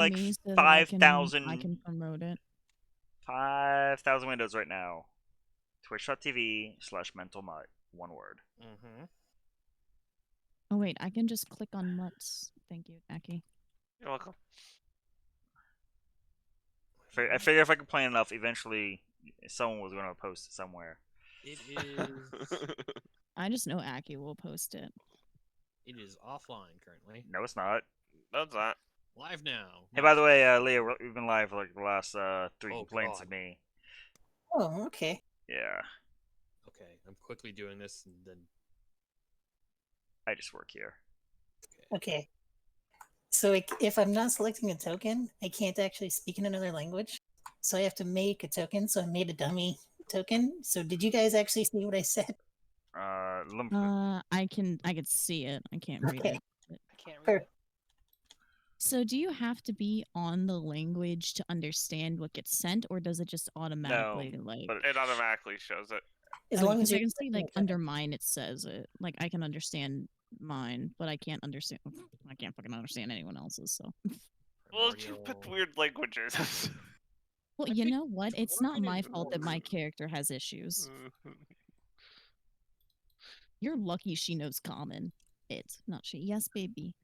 like me so that I can 5,000 promote it. 5,000 windows right now. Twitch.tv/mentalmutt. One word. Mm-hmm. Oh wait, I can just click on Mutts. Thank you, Aki. You're welcome. I figure if I complain enough, eventually someone was going to post it somewhere. It is. I just know Aki will post it. It is offline currently. No, it's not. No, it's not. Live now. Hey, by the way, Leah, we've been live for like the last 3 Oh, complaints God. of me. Oh, okay. Yeah, Okay, I'm quickly doing this and then. I just work here. Okay. So if I'm not selecting a token, I can't actually speak in another language. So I have to make a token. So I made a dummy token. So did you guys actually see what I said? I can see it. I can't read Okay. it. I can't read Perfect. it. So do you have to be on the language to understand what gets sent, or does it just automatically like? but It automatically shows it. As long as I you're can see like selecting a under token. mine it says it. Like I can understand mine, but I can't understand. I can't fucking understand anyone else's. So. Well, you picked weird languages. Well, I you picked know what? It's not my fault that my Norman. character has issues. You're lucky she knows common. It, not she. Yes, baby.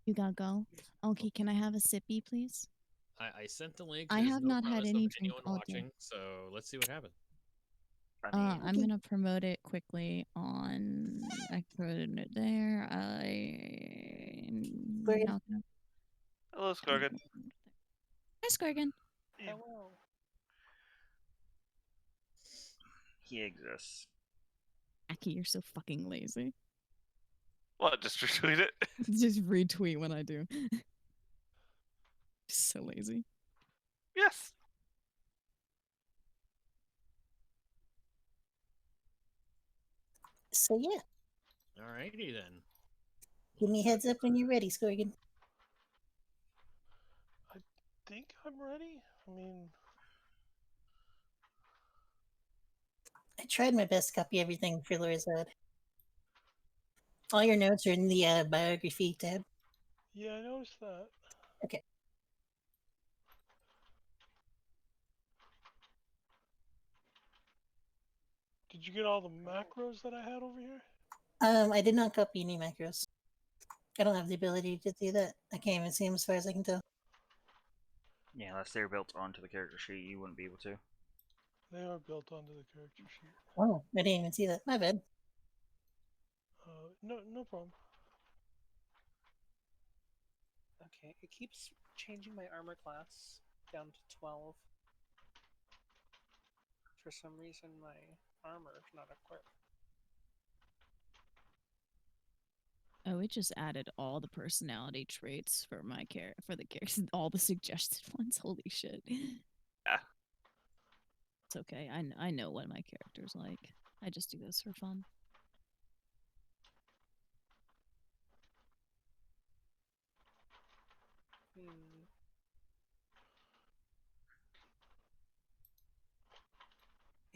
You gotta go. Okay, can I have a sippy, please? I sent the link. I There's have no not had promise of any drink anyone all day. watching, so let's see what happens. I mean, I'm gonna promote it quickly on. I put it there. Great. Hello, Skorgan. Hi, Skorgan. Hello. he exists. Aki, you're so fucking lazy. What? Just retweet it? Just retweet when I do. So lazy. Yes. So yeah, Alrighty then. give me a heads up when you're ready, Scorgan. I think I'm ready. I mean, I tried my best to copy everything for Lorizad. All your notes are in the biography tab. yeah, I noticed that. Okay. Did you get all the macros that I had over here? I did not copy any macros. I don't have the ability to do that. I can't even see them as far as I can tell. Yeah, unless they're built onto the character sheet, you wouldn't be able to. They are built onto the character sheet. Oh, I didn't even see that. My bad. No problem. Okay, it keeps changing my armor class down to 12. For some reason, my armor is not equipped. Oh, it just added all the personality traits for my for the character, all the suggested ones. Holy shit! Yeah. It's okay. I know what my character's like. I just do this for fun.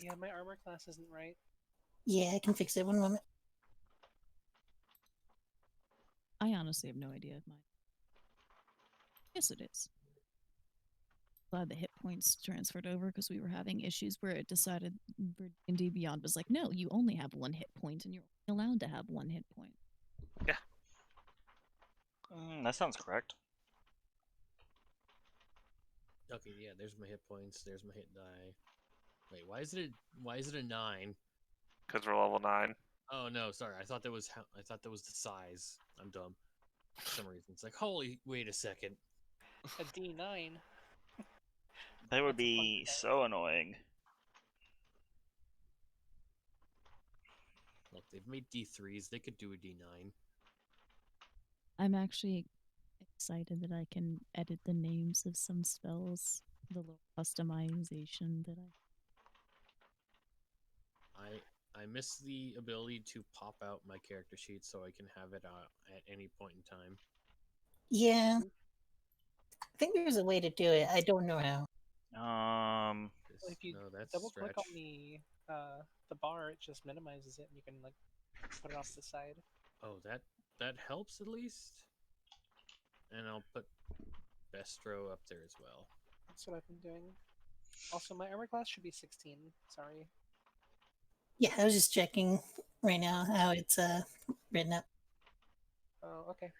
Yeah, my armor class isn't right. Yeah, I can fix it. One moment. I honestly have no idea if mine. Yes, it is. Glad the hit points transferred over because we were having issues where it decided D&D Beyond was like, no, you only have 1 hit point and you're allowed to have 1 hit point. Yeah. That sounds correct. Okay, yeah. There's my hit points. There's my hit die. Wait, why is it a 9? Because we're level 9. Oh no, sorry. I thought that was the size. I'm dumb. For some reason, it's like, holy, wait a second. A D9. That would That's a fun be stat. so annoying. Look, they've made D3s. They could do a D9. I'm actually excited that I can edit the names of some spells, the little customization that I miss the ability to pop out my character sheet so I can have it at any point in time. Yeah. I think there's a way to do it. I don't know how. Well, if you No, that's double stretch. click on the bar, it just minimizes it, and you can like put it off to the side. Oh, that helps at least. And I'll put Bestro up there as well. That's what I've been doing. Also, my armor class should be 16. Sorry. Yeah, I was just checking right now how it's written up. Oh, okay.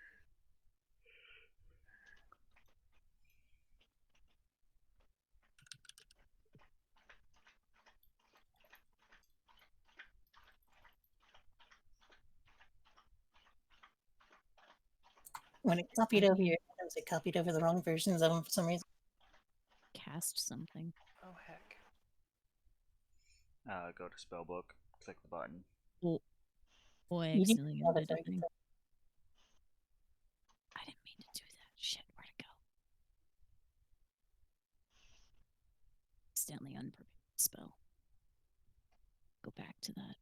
When it copied over your items, it copied over the wrong versions of them for some reason. Cast something. Oh, heck. Go to spellbook, click the button. Oh, boy, You didn't accidentally have ended it, the thing. I didn't mean to do that. Shit, where'd it go? Accidentally unprepared spell. Go back to that.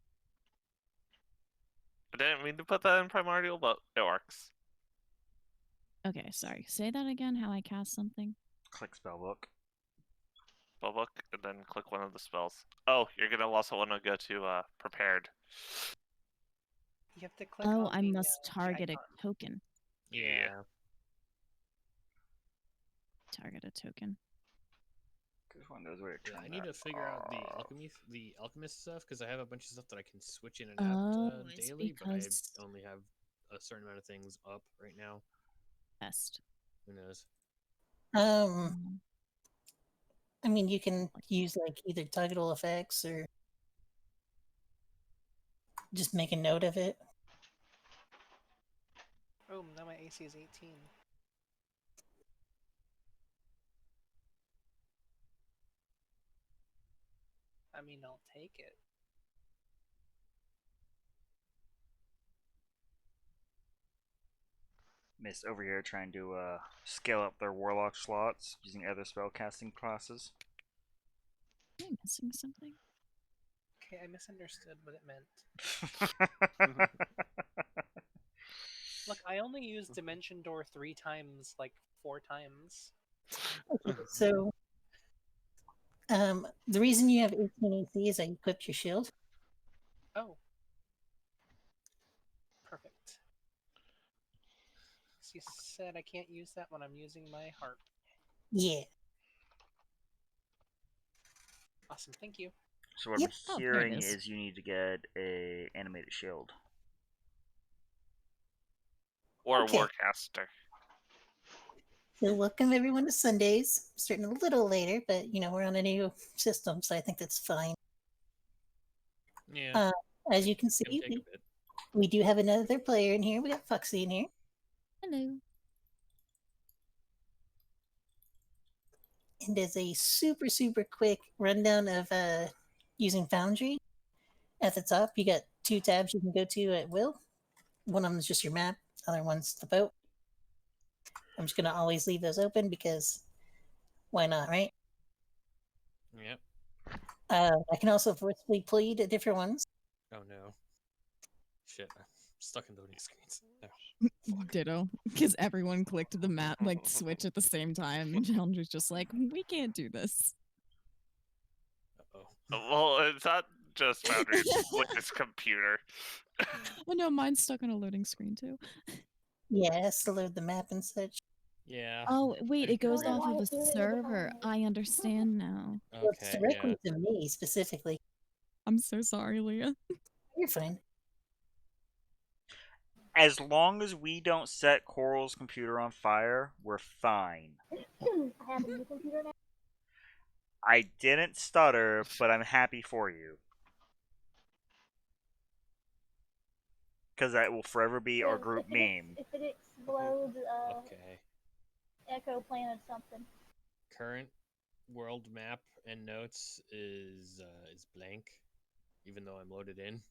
I didn't mean to put that in primordial, but it works. Okay, sorry. Say that again, how I cast something. Click spellbook. Spellbook, and then click one of the spells. Oh, you're gonna also want to go to prepared. You have to click Oh, on I the, must the target a icon. token. Yeah. Target a token. Because one knows where to Yeah, turn I need that to figure out the off. alchemist stuff because I have a bunch of stuff that I can switch in and Oh, out it's daily, but I because only have a certain amount of things up right now. best. Who knows? Mm. I mean, you can use like either toggle effects or just make a note of it. Oh, now my AC is 18. I mean, I'll take it. Mist over here trying to scale up their warlock slots using other spellcasting classes. Am I missing something? Okay, I misunderstood what it meant. Look, I only used Dimension Door 3 times, like 4 times. Okay, so the reason you have 18 AC is I equipped your shield. Oh. Perfect. So you said I can't use that when I'm using my heart. Yeah. Awesome, thank you. So what Yep. I'm Oh, there it hearing is. is you need to get a animated shield. Or Okay. Warcaster. So welcome everyone to Sundays. Starting a little later, but you know we're on a new system, so I think that's fine. Yeah, As you can it's see, gonna take a bit. we do have another player in here. We got Foxy in here. Hello. And as a super quick rundown of using Foundry, at the top you got 2 tabs you can go to at will. One of them is just your map, other one's the boat. I'm just gonna always leave those open because why not, right? Yep. I can also forcibly plead at different ones. Oh no. Shit, I'm stuck in loading screens. No. Ditto. Because everyone clicked the map, like, switch at the same time, and Challenger's just like, we can't do this. Uh-oh. Well, it's not just Foundry, it's with this computer. Oh no, mine's stuck on a loading screen too. Yeah, it has to load the map and such. Yeah. Oh, wait, it goes Okay. off of a server. I understand now. Well, it's Okay, directly yeah. to me specifically. I'm so sorry, Leah. You're fine. As long as we don't set Coral's computer on fire, we're fine. I have a new computer now. I didn't stutter, but I'm happy for you. Because that will forever be our group meme. If it explodes, Okay. Echo Planet something. Current world map and notes is blank, even though I'm loaded in.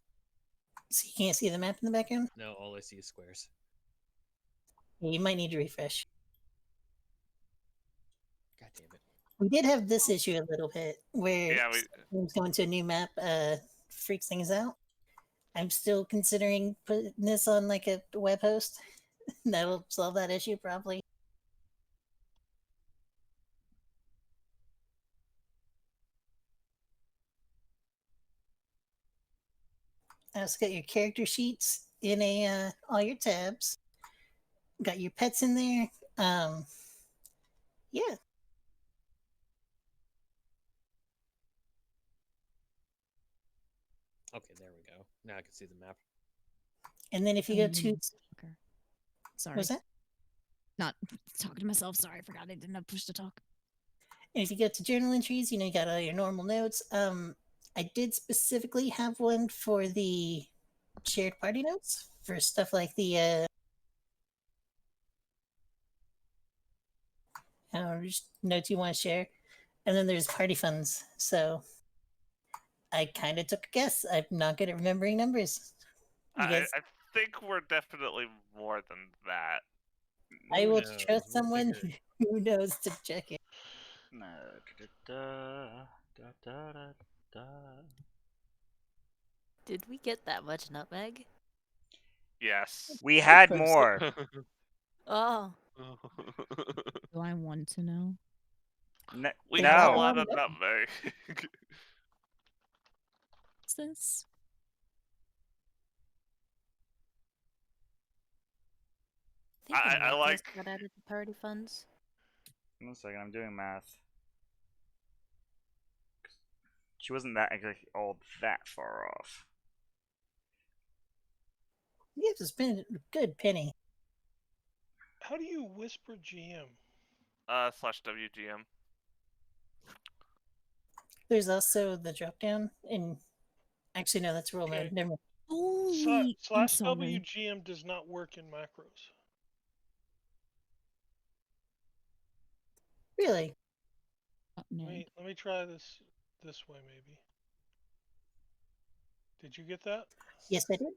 So you can't see the map in the background? No, all I see is squares. Yeah, you might need to refresh. God damn it. We did have this issue a little bit where Yeah, going to a new map freaks things out. I'm still considering putting this on like a web host. That'll solve that issue probably. Also got your character sheets in a all your tabs. Got your pets in there. Yeah. Okay, there we go. Now I can see the map. And then if you go to Stalker. Sorry. what was that? Not talking to myself. Sorry, I forgot I didn't have push to talk. And if you go to journal entries, you got all your normal notes. I did specifically have one for the shared party notes for stuff like the just notes you want to share. And then there's party funds. So I kind of took a guess. I'm not good at remembering numbers. You guys, I think we're definitely more than that. I Who will knows? trust We'll someone figure it. who knows to check it. No. Da, da, da, da, da. Did we get that much nutmeg? Yes. We had Close. more. Oh. Do I want to know? We They had a all No. lot want of it. nutmeg. What's this? I think I Nicholas like- got out of the party funds. 1 second, I'm doing math. She wasn't that exactly all that far off. You have to spend a good penny. How do you whisper GM? Slash WGM. There's also the drop down, and actually no, that's roll Okay. mode. Never mind. Holy! I'm Slash sorry. WGM does not work in macros. Really? Ned. Let me try this way maybe. Did you get that? Yes, I did.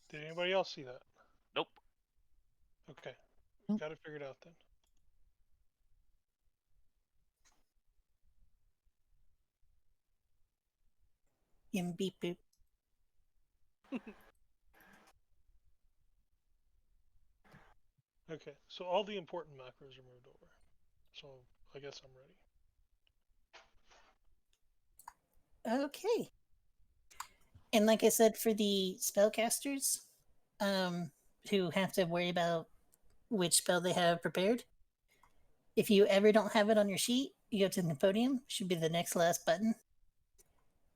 Did anybody else see that? Nope. Okay. Nope. Got it figured out then. Beep boop. Okay, so all the important macros are moved over. So I guess I'm ready. Okay. And like I said, for the spellcasters, who have to worry about which spell they have prepared, if you ever don't have it on your sheet, you go to the podium, should be the next last button.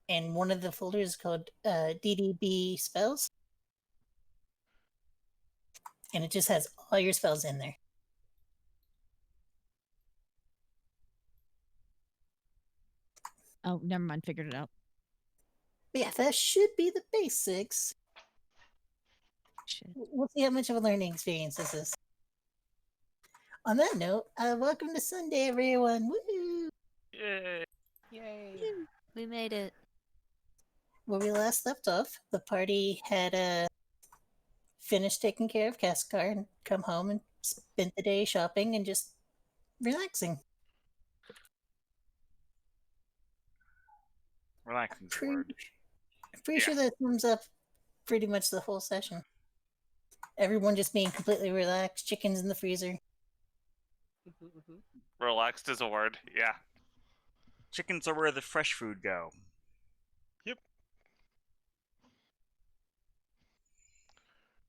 And one of the folders is called DDB spells. And it just has all your spells in there. Oh, never mind. Figured it out. But yeah, that should be the basics. Shit. We'll see how much of a learning experience this is. On that note, welcome to Sunday, everyone. Woo! Yay. Yay. We made it. Where we last left off, the party had finished taking care of Cascar and come home and spent the day shopping and just relaxing. Relaxing's the Pretty, word. pretty Yeah. sure that sums up pretty much the whole session. Everyone just being completely relaxed, chickens in the freezer. Relaxed is a word. Yeah. Chickens are where the fresh food go. Yep.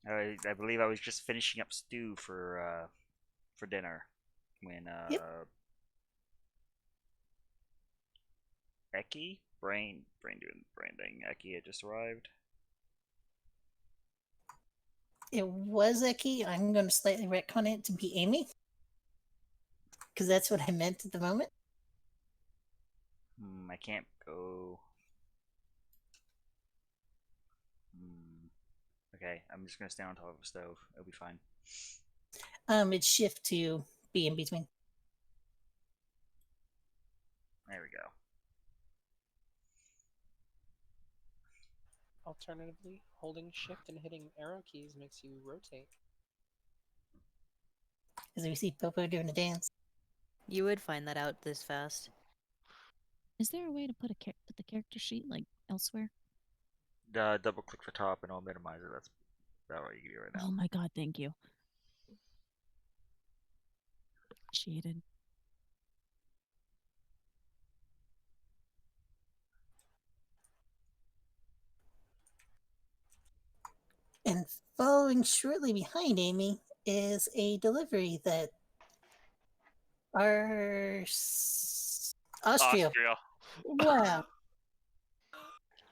I believe I was just finishing up stew for dinner when Yep. Eki brain doing the brain thing. Eki had just arrived. It was Eki. I'm going to slightly retcon it to be Amy. Because that's what I meant at the moment. I can't go. Okay, I'm just gonna stay on top of a stove. It'll be fine. It's shift to be in between. There we go. Alternatively, holding shift and hitting arrow keys makes you rotate. As we see Popo doing a dance. You would find that out this fast. Is there a way to put the character sheet like elsewhere? Double click the top and I'll minimize it. That's about what you can do right Oh now. my god, thank you. Appreciated. And following shortly behind Amy is a delivery that Austria. Austria. Wow.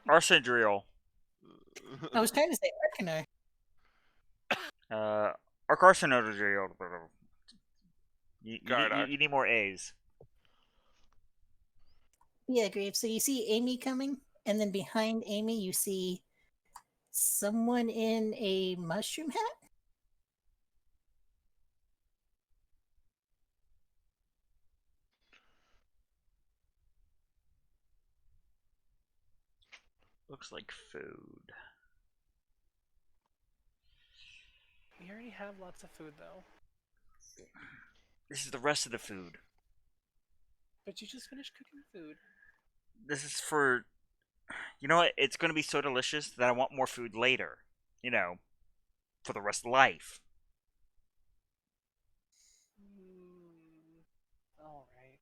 Arcendriel. I was trying to say Arcanar. Arcarcinodriel. Gardark. You need more A's. Yeah, Grave. So you see Amy coming, and then behind Amy, you see someone in a mushroom hat. Looks like food. We already have lots of food though. This is the rest of the food. But you just finished cooking food. This is for. You know what? It's gonna be so delicious that I want more food later. You know, for the rest of life. All right.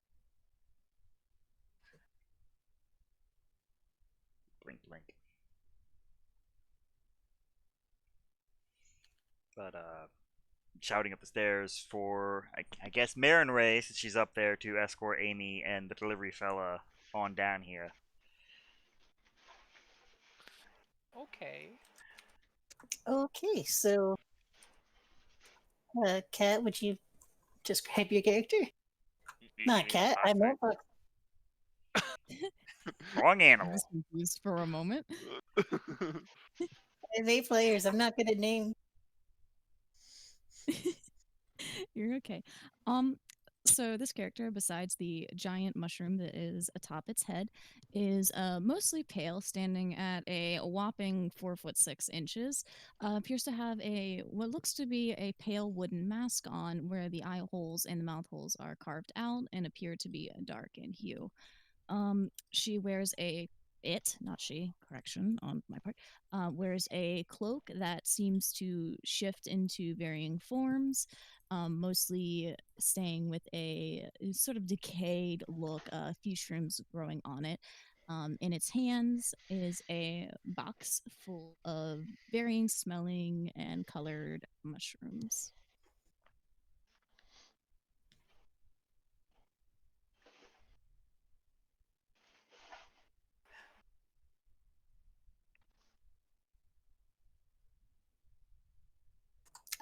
Blink, blink. But shouting up the stairs for I guess Marin Ray, since she's up there to escort Amy and the delivery fella on down here. Okay. Okay, so, Kat, would you describe your character? Not Kat. I meant Wrong I animal. was confused for a moment. I have 8 players. I'm not good at names. You're okay. So this character, besides the giant mushroom that is atop its head, is mostly pale, standing at a whopping 4'6". Appears to have a what looks to be a pale wooden mask on, where the eye holes and the mouth holes are carved out and appear to be dark in hue. She wears not she, correction on my part, wears a cloak that seems to shift into varying forms, mostly staying with a sort of decayed look, a few shrooms growing on it. In its hands is a box full of varying smelling and colored mushrooms.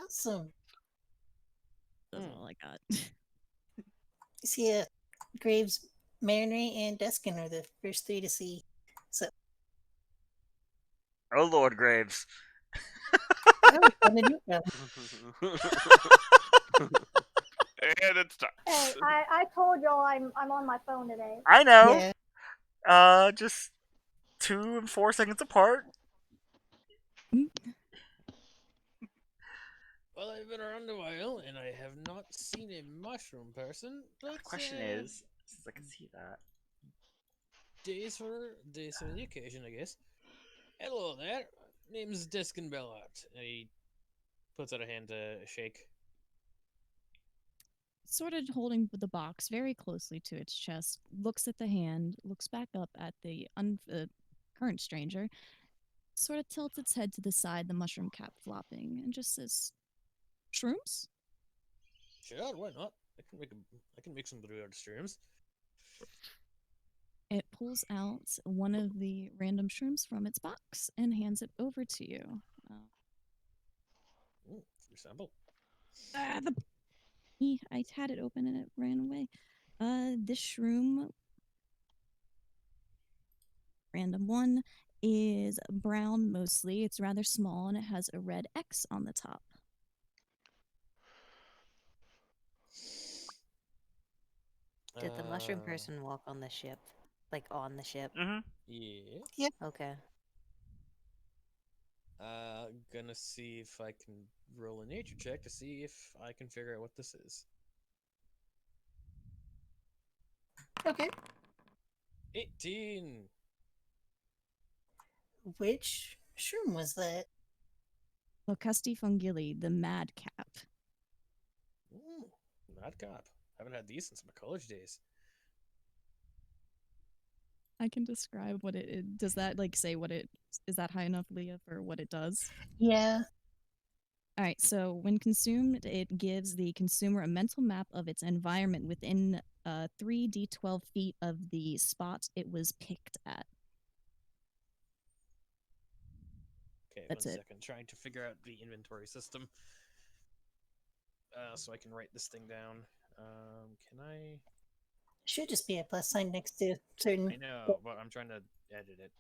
Awesome. That's all I got. See, Graves, Marinary, and Deskin are the first 3 to see. So, Oh Lord Graves. oh, and a new one. And it starts. Hey, I told y'all I'm on my phone today. I know. Yeah. Just 2 and 4 seconds apart. Well, I've been around a while and I have not seen a mushroom person. But The question is, since I can see that, days for the occasion, I guess. Hello there. Name's Diskin Bellart. And he puts out a hand to shake. Sort of holding the box very closely to its chest, looks at the hand, looks back up at the current stranger, sort of tilts its head to the side, the mushroom cap flopping, and just says, "Shrooms?" Sure, why not? I can make some brewed shrooms. It pulls out one of the random shrooms from its box and hands it over to you. Ooh, free sample. I had it open and it ran away. This shroom, random one, is brown mostly. It's rather small and it has a red X on the top. Did the mushroom person walk on the ship? Like on the ship? Yeah. Okay. Gonna see if I can roll a nature check to see if I can figure out what this is. Okay. 18. Which shroom was that? Locusti fungili, the madcap. Ooh, mad cop. Haven't had these since my college days. I can describe what does that like say what it is that high enough, Leah, for what it does? Yeah. All right, so when consumed, it gives the consumer a mental map of its environment within 3d12 feet of the spot it was picked at. Okay, That's one it. second. Trying to figure out the inventory system. So I can write this thing down. Can I? Should just be a plus sign next to certain. I know, but I'm trying to edit it.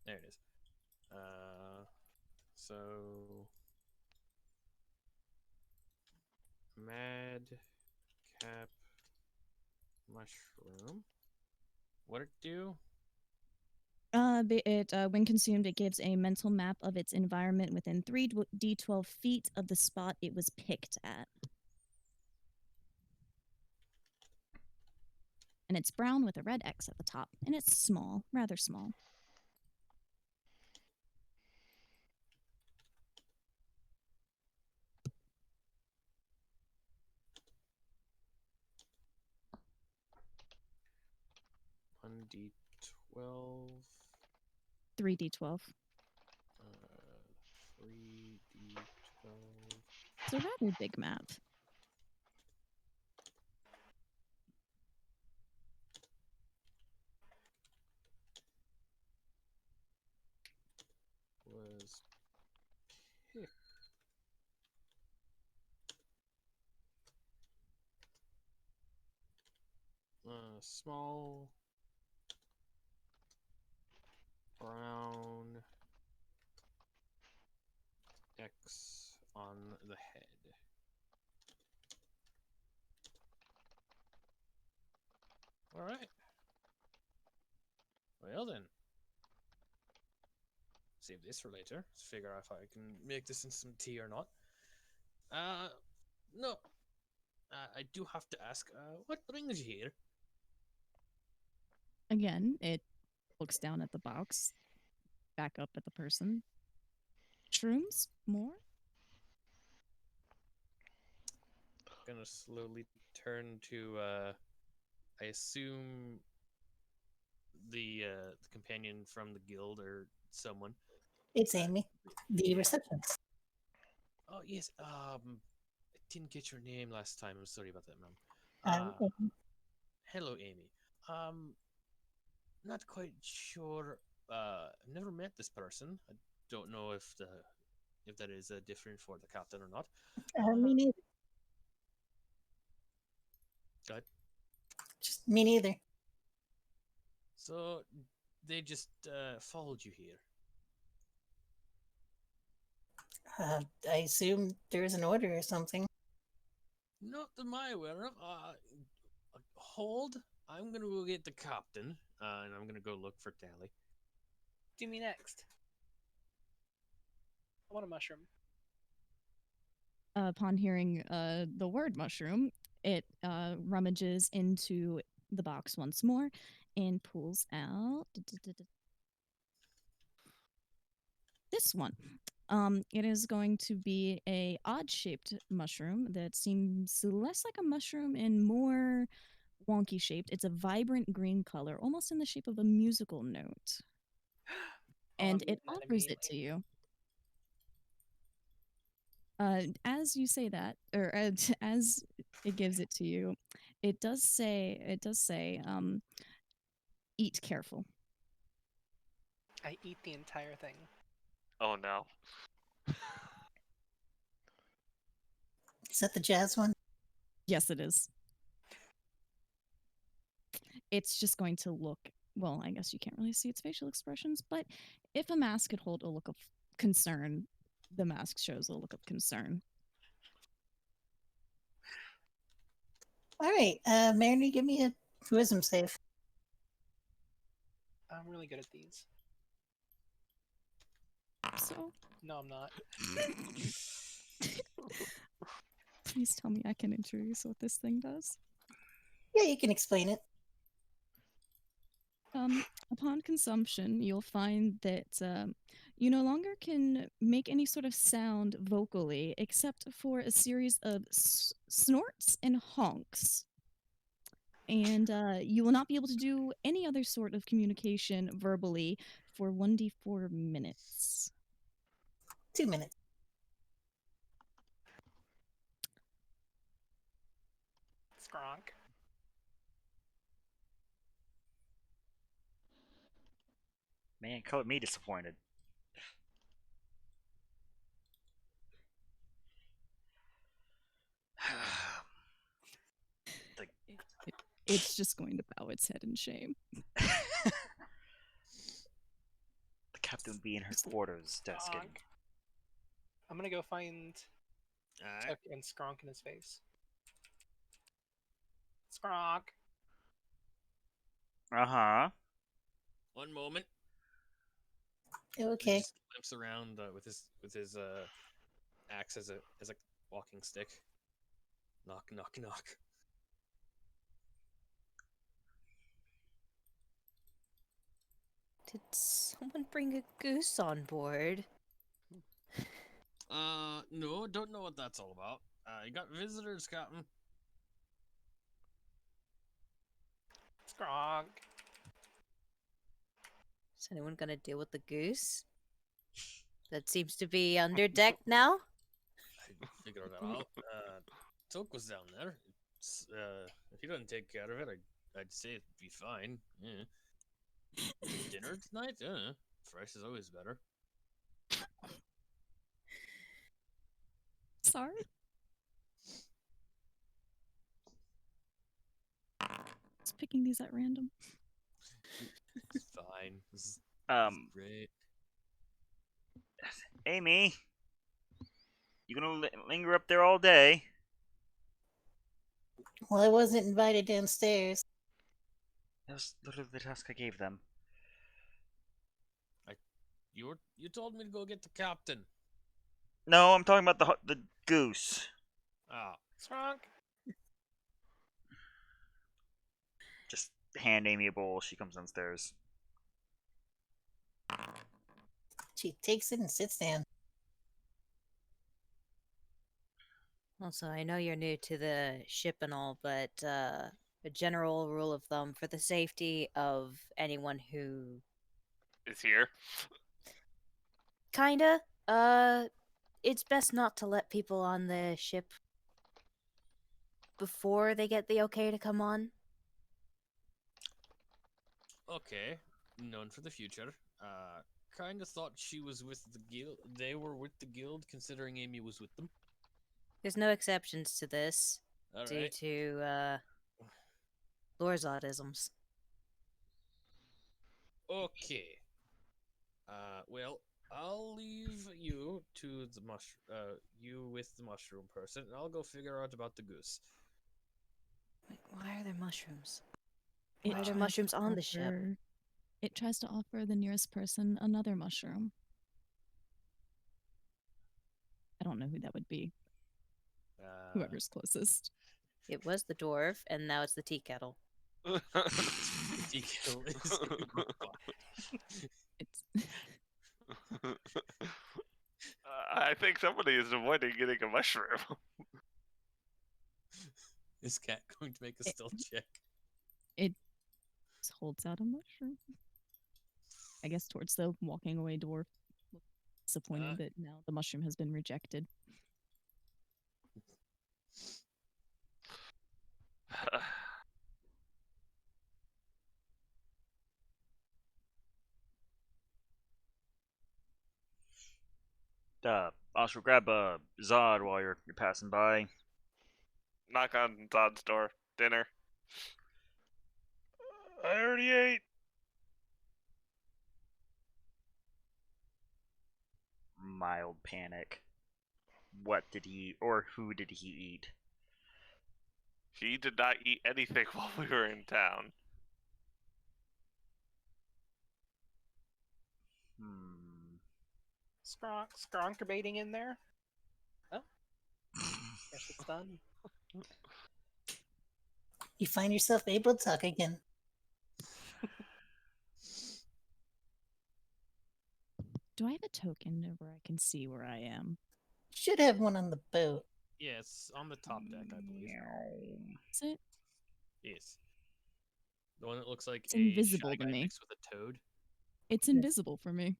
There it is. So mad cap mushroom. What it do? When consumed, it gives a mental map of its environment within 3d12 feet of the spot it was picked at. And it's brown with a red X at the top, and it's small, rather small. One D12. 3d12. 3D12. It's a rather big map. Was picked. Small brown X on the head. All right. Well then. Save this for later. Let's figure out if I can make this into some tea or not. No. I do have to ask, what brings you here? Again, it looks down at the box, back up at the person. Shrooms? More? Gonna slowly turn to, I assume the companion from the guild or someone. It's Amy, the Yeah. receptionist. Oh yes. I didn't get your name last time. I'm sorry about that, ma'am. Hello, Amy. Not quite sure. I've never met this person. I don't know if that is different for the captain or not. Me neither. Go ahead. Just me neither. So they just followed you here. I assume there's an order or something. Not that my aware of. Hold. I'm gonna go get the captain, and I'm gonna go look for Tally. Do me next. I want a mushroom. Upon hearing the word mushroom, it rummages into the box once more and pulls out this one. It is going to be a odd-shaped mushroom that seems less like a mushroom and more wonky shaped. It's a vibrant green color, almost in the shape of a musical note. And it offers it to you. As you say that, or as it gives it to you, it does say, eat careful. I eat the entire thing. Oh no. Is that the jazz one? Yes, it is. It's just going to look, well, I guess you can't really see its facial expressions, but if a mask could hold a look of concern, the mask shows a look of concern. All right, Mariner, give me a wisdom save. I'm really good at these. So, No, I'm not. please tell me I can introduce what this thing does. Yeah, you can explain it. Upon consumption, you'll find that you no longer can make any sort of sound vocally except for a series of snorts and honks. And you will not be able to do any other sort of communication verbally for 1d4 minutes. 2 minutes. Skronk. Man, color me disappointed. It's just going to bow its head in shame. The captain would be in her quarters, Deskin. Skronk. I'm gonna go find Alright. Tuck and Skronk in his face. Skronk. Uh-huh. One moment. Okay. Just limps around with his axe as a walking stick. Knock, knock, knock. Did someone bring a goose on board? No, don't know what that's all about. You got visitors, Captain. Skronk. Is anyone gonna deal with the goose? That seems to be under deck now. I figured that out. Toke was down there. If you didn't take care of it, I'd say it'd be fine. Yeah. Dinner tonight? Yeah. Fresh is always better. Sorry. Just picking these at random. It's fine. This is great. Amy, you gonna linger up there all day? Well, I wasn't invited downstairs. That was literally the task I gave them. You told me to go get the captain. No, I'm talking about the goose. Ah, Skronk. Just hand Amy a bowl. She comes downstairs. She takes it and sits down. Also, I know you're new to the ship and all, but a general rule of thumb for the safety of anyone who Is here. kinda, it's best not to let people on the ship before they get the okay to come on. okay. Known for the future. Kinda thought she was with the guild. They were with the guild, considering Amy was with them. There's no exceptions to this due Alright. to Lorzodisms. Okay. Well, I'll leave you to the you with the mushroom person, and I'll go figure out about the goose. Wait, why are there mushrooms? It Why are there tries to mushrooms on the ship? It tries to offer the nearest person another mushroom. I don't know who that would be. Whoever's closest. It was the dwarf, and now it's the tea kettle. Tea kettle is It's I think somebody is avoiding getting a mushroom. Is Cat going to make a stealth check? it just holds out a mushroom. I guess towards the walking away dwarf. Disappointed that now the mushroom has been rejected. Also grab a Zod while you're passing by. Knock on Zod's door. Dinner. I already ate. Mild panic. What did he or who did he eat? He did not eat anything while we were in town. Skronk debating in there? Oh. Guess it's done. You find yourself able to talk again. Do I have a token where I can see where I am? Should have one on the boat. Yes, on the top deck, I believe. Is it? Yes. The one that looks like It's a invisible Shy to Guy me. mixed with a toad. It's invisible for me.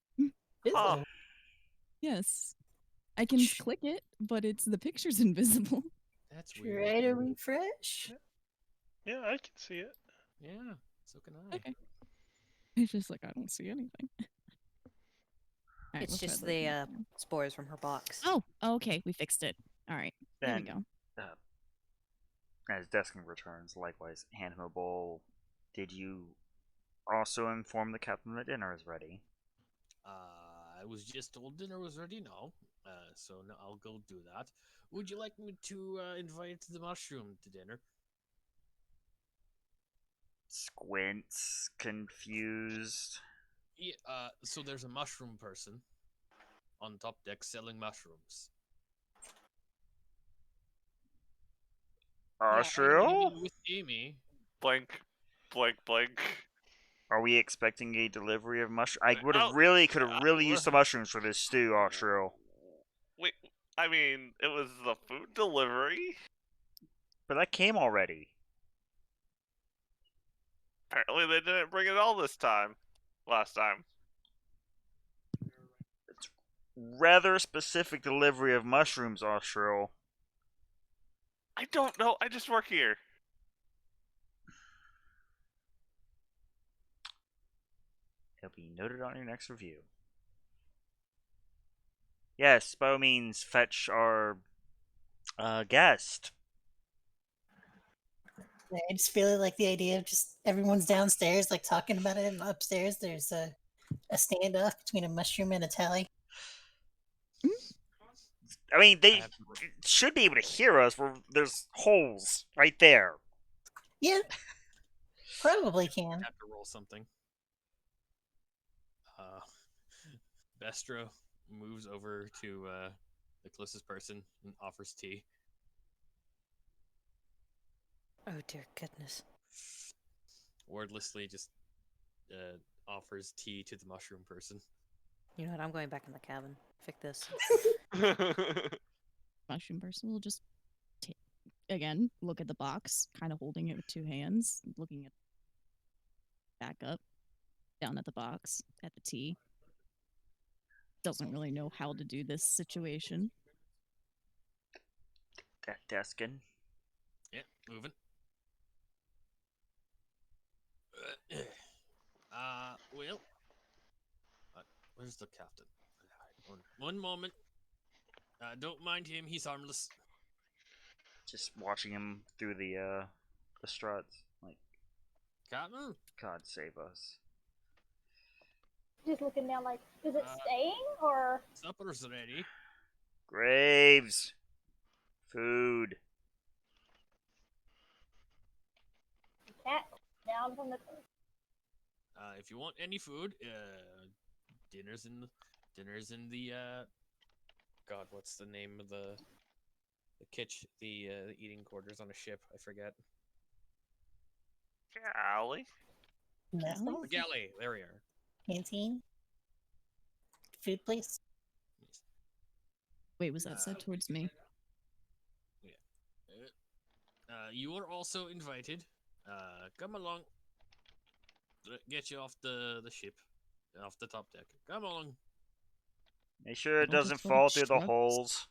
Visible. Yes. I can click it, but the picture's invisible. That's weird. Try to refresh. Yeah, I can see it. Yeah, so can I. Okay. It's just like I don't see anything. All right, It's we'll try just looking the again. spores from her box. Oh, okay, we fixed it. All right, there we Then, go. as Deskin returns, likewise, hand him a bowl. Did you also inform the captain that dinner is ready? I was just told dinner was ready now, so now I'll go do that. Would you like me to invite the mushroom to dinner? Squints, confused. Yeah, so there's a mushroom person on top deck selling mushrooms. Yeah, I'm Ashriel? leaving with Amy. Blank, blank, blank. Are we expecting a delivery of mushrooms? I would have Oh, could have really used some mushrooms for this stew, Ashriel. wait. I mean, it was the food delivery. But that came already. Apparently, they didn't bring it all this time. Last time. It's rather specific delivery of mushrooms, Ashriel. I don't know. I just work here. It'll be noted on your next review. Yes, by all means, fetch our guest. I just really like the idea of just everyone's downstairs, like talking about it, and upstairs there's a standoff between a mushroom and a tally. I mean, they have to should be able to hear us. There's holes right there. Yeah, probably can. have to roll something. Bestro moves over to the closest person and offers tea. Oh dear goodness. Wordlessly just offers tea to the mushroom person. You know what? I'm going back in the cabin. Fix this. Mushroom person will just again look at the box, kind of holding it with two hands, looking at back up, down at the box, at the tea. Doesn't really know how to do this situation. Deskin. Yeah, moving. Well, where's the captain? One moment. Don't mind him. He's harmless. Just watching him through the struts. Like, Captain? God save us. Just looking down like, is it Uh, staying or? Supper's ready. Graves. Food. Cat down from the. If you want any food, dinner's in the God, what's the name of the kitchen, the eating quarters on a ship? I forget. Golly. Mess hall, The galley. There we are. canteen, food place. Wait, was that said towards me? You are also invited. Come along. Get you off the ship, off the top deck. Come along. Make sure it It'll just doesn't sort of fall through the shrugs. holes.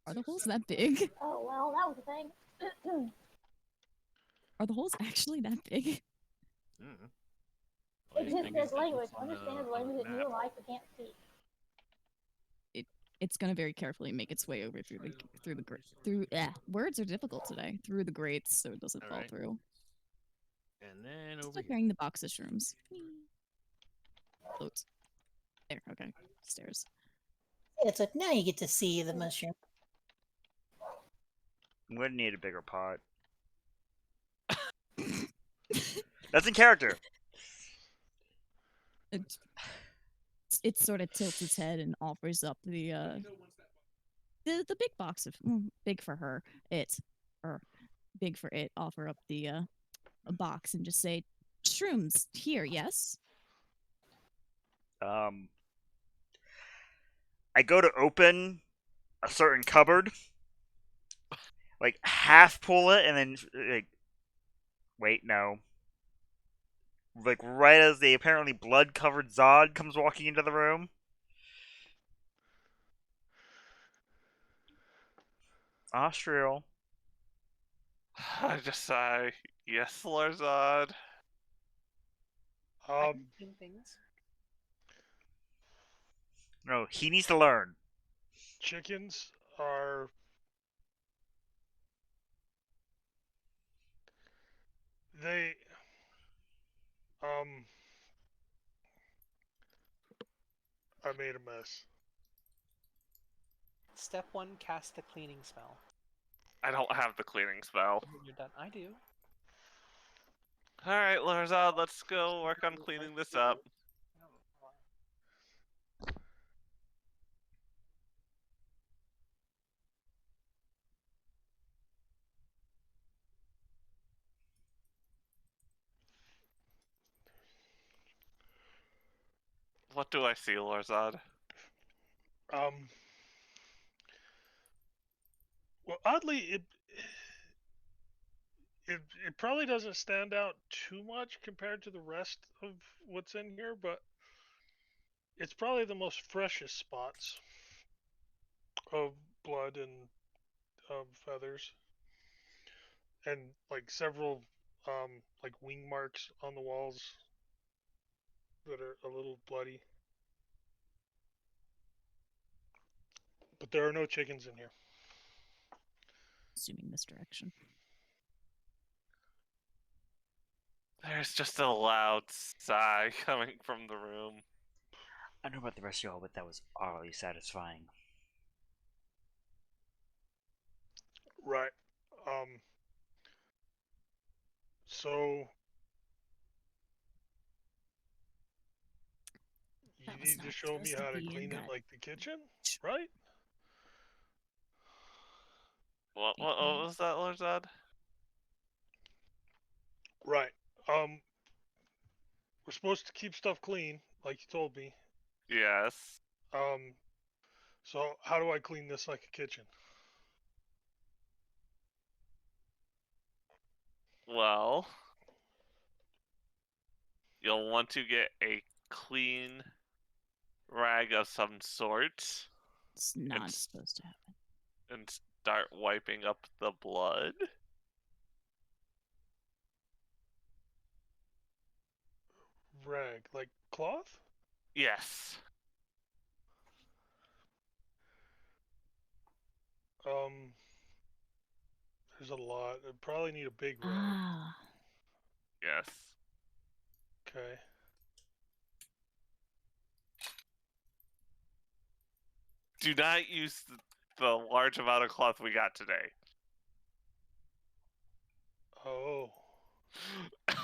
Are the holes that big? Oh well, that was the thing. Are the holes actually that big? Mm. It just says language. Understand the language that you and I can't speak. It's gonna very carefully make its way over words are difficult today. Through the grates, so it doesn't fall Alright. through. And then Still over here. carrying the box of shrooms. Floats. There. Okay. Stairs. Yeah, so now you get to see the mushroom. I'm gonna need a bigger pot. That's in character. It sort of tilts its head and offers up the big box of big for her. Big for it. Offer up the a box and just say, "Shrooms here, yes." I go to open a certain cupboard, like half pull it, and then like, wait, no. Like right as the apparently blood-covered Zod comes walking into the room. Austral. I just sigh. Yes, Larzad. I can clean things. No, he needs to learn. Chickens are they I made a mess. Step 1, cast a cleaning spell. I don't have the cleaning spell. When you're done, I do. Alright, Larzad, let's go work on cleaning this up. What do I see, Larzad? Well, oddly, it probably doesn't stand out too much compared to the rest of what's in here, but it's probably the most freshest spots of blood and feathers, and like several like wing marks on the walls that are a little bloody. But there are no chickens in here. Assuming this direction. There's just a loud sigh coming from the room. I don't know about the rest of y'all, but that was oddly satisfying. Right. So you That was need to not show me supposed to how to be in clean it that. like the kitchen, right? What was that, Larzad? Right. We're supposed to keep stuff clean, like you told me. Yes. So how do I clean this like a kitchen? Well, you'll want to get a clean rag of some sort It's not supposed to happen. and start wiping up the blood. Rag, like cloth? Yes. There's a lot. I probably need a big rag. Ah. Yes. Okay. Do not use the large amount of cloth we got today. Oh. I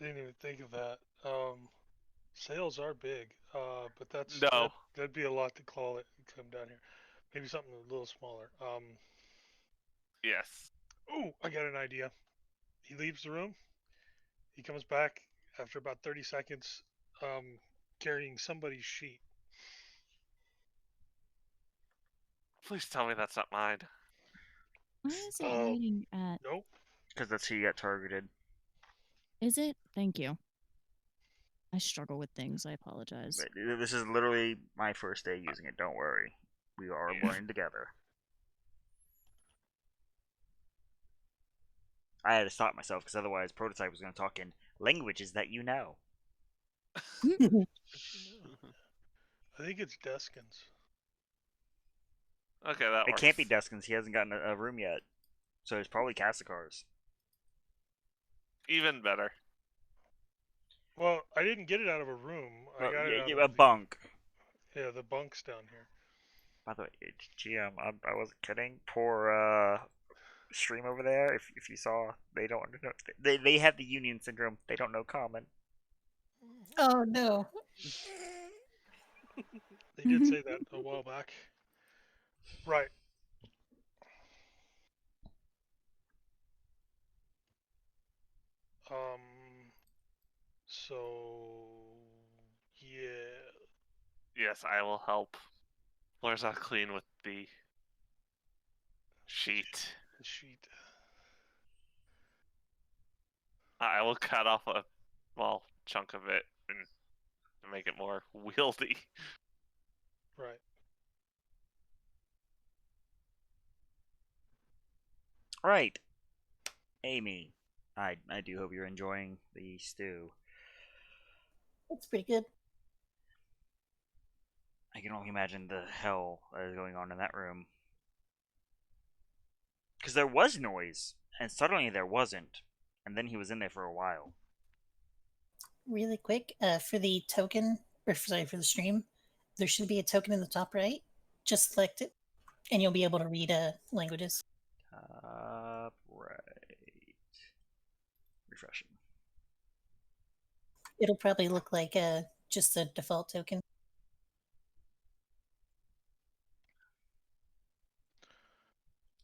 didn't even think of that. Sales are big, but No. that'd be a lot to call it and come down here. Maybe something a little smaller. Yes. Oh, I got an idea. He leaves the room. He comes back after about 30 seconds, carrying somebody's sheet. Please tell me that's not mine. Why is it reading at? Nope. Because that's who you got targeted. Is it? Thank you. I struggle with things. I apologize. This is literally my first day using it. Don't worry. We are learning together. I had to stop myself because otherwise Prototype was going to talk in languages that you know. I think it's Deskins. Okay, that It works. can't be Deskins. He hasn't gotten a room yet. So it's probably Cassicars. Even better. Well, I didn't get it out of a room. I got it out a of bunk. Yeah, the bunks down here. By the way, GM, I wasn't kidding. Poor stream over there. If you saw, they don't know. They have the Union syndrome. They don't know common. Oh no. They did say that a while back. Right. So yeah. Yes, I will help. Larzad clean with the sheet. The sheet. I will cut off a small chunk of it and make it more wieldy. Right. Right, Amy. I do hope you're enjoying the stew. It's pretty good. I can only imagine the hell that is going on in that room. Because there was noise, and suddenly there wasn't. And then he was in there for a while. Really quick, for the token, or sorry, for the stream, there should be a token in the top right. Just select it, and you'll be able to read languages. Top right. Refreshing. It'll probably look like just a default token.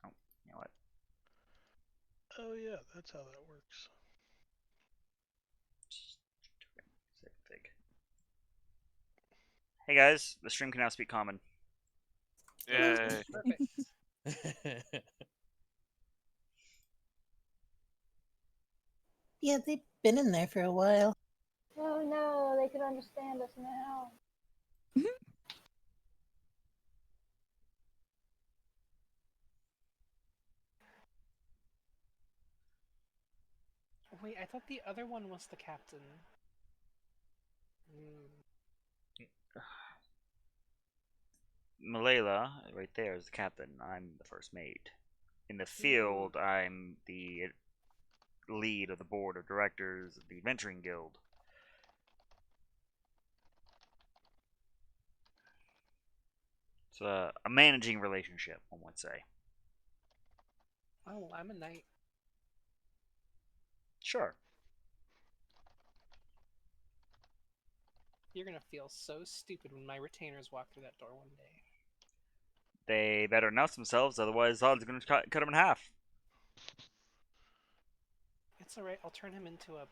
Oh, you know what? Oh yeah, that's how that works. Save thing. Hey guys, the stream can now speak common. Yay. Perfect. Yeah, they've been in there for a while. Oh no, they could understand us now. Wait, I thought the other one was the captain. Malayla, right there, is the captain. I'm the first mate. In the field, I'm the lead of the board of directors of the Adventuring Guild. It's a managing relationship, one would say. Oh, I'm a knight. Sure. You're gonna feel so stupid when my retainers walk through that door one day. They better announce themselves, otherwise Zod's going to cut them in half. It's alright, I'll turn him into a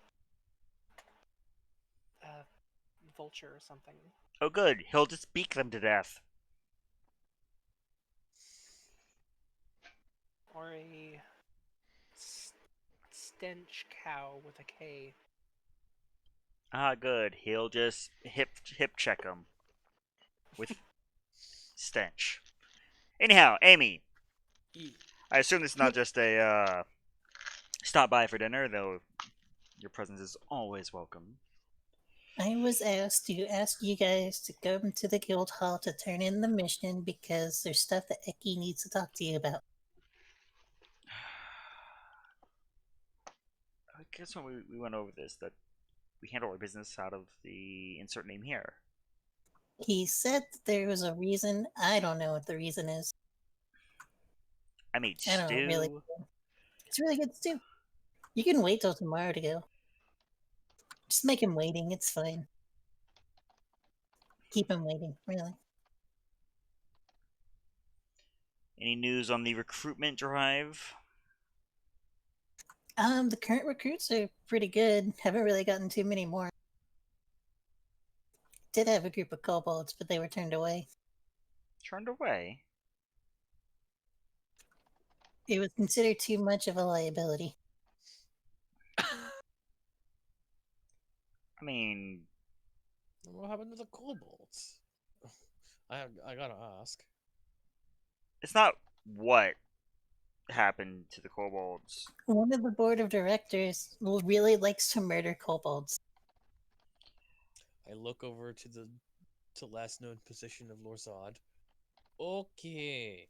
vulture or something. Oh good, he'll just beak them to death. Or a stench cow with a K. Ah good, he'll just hip check them. With stench. Anyhow, Amy, I assume this is not just a stop by for dinner, though your presence is always welcome. I was asked to ask you guys to go into the guild hall to turn in the mission because there's stuff that Eki needs to talk to you about. I guess when we went over this, that we handle our business out of the insert name here. He said that there was a reason. I don't know what the reason is. I made I don't really. stew. It's really good stew. You can wait till tomorrow to go. Just make him waiting. It's fine. Keep him waiting, really. Any news on the recruitment drive? The current recruits are pretty good. Haven't really gotten too many more. Did have a group of kobolds, but they were turned away. Turned away? It was considered too much of a liability. I mean, What happened to the kobolds? I gotta ask. it's not what happened to the kobolds. One of the board of directors really likes to murder kobolds. I look over to the last known position of Lorzad. Okay.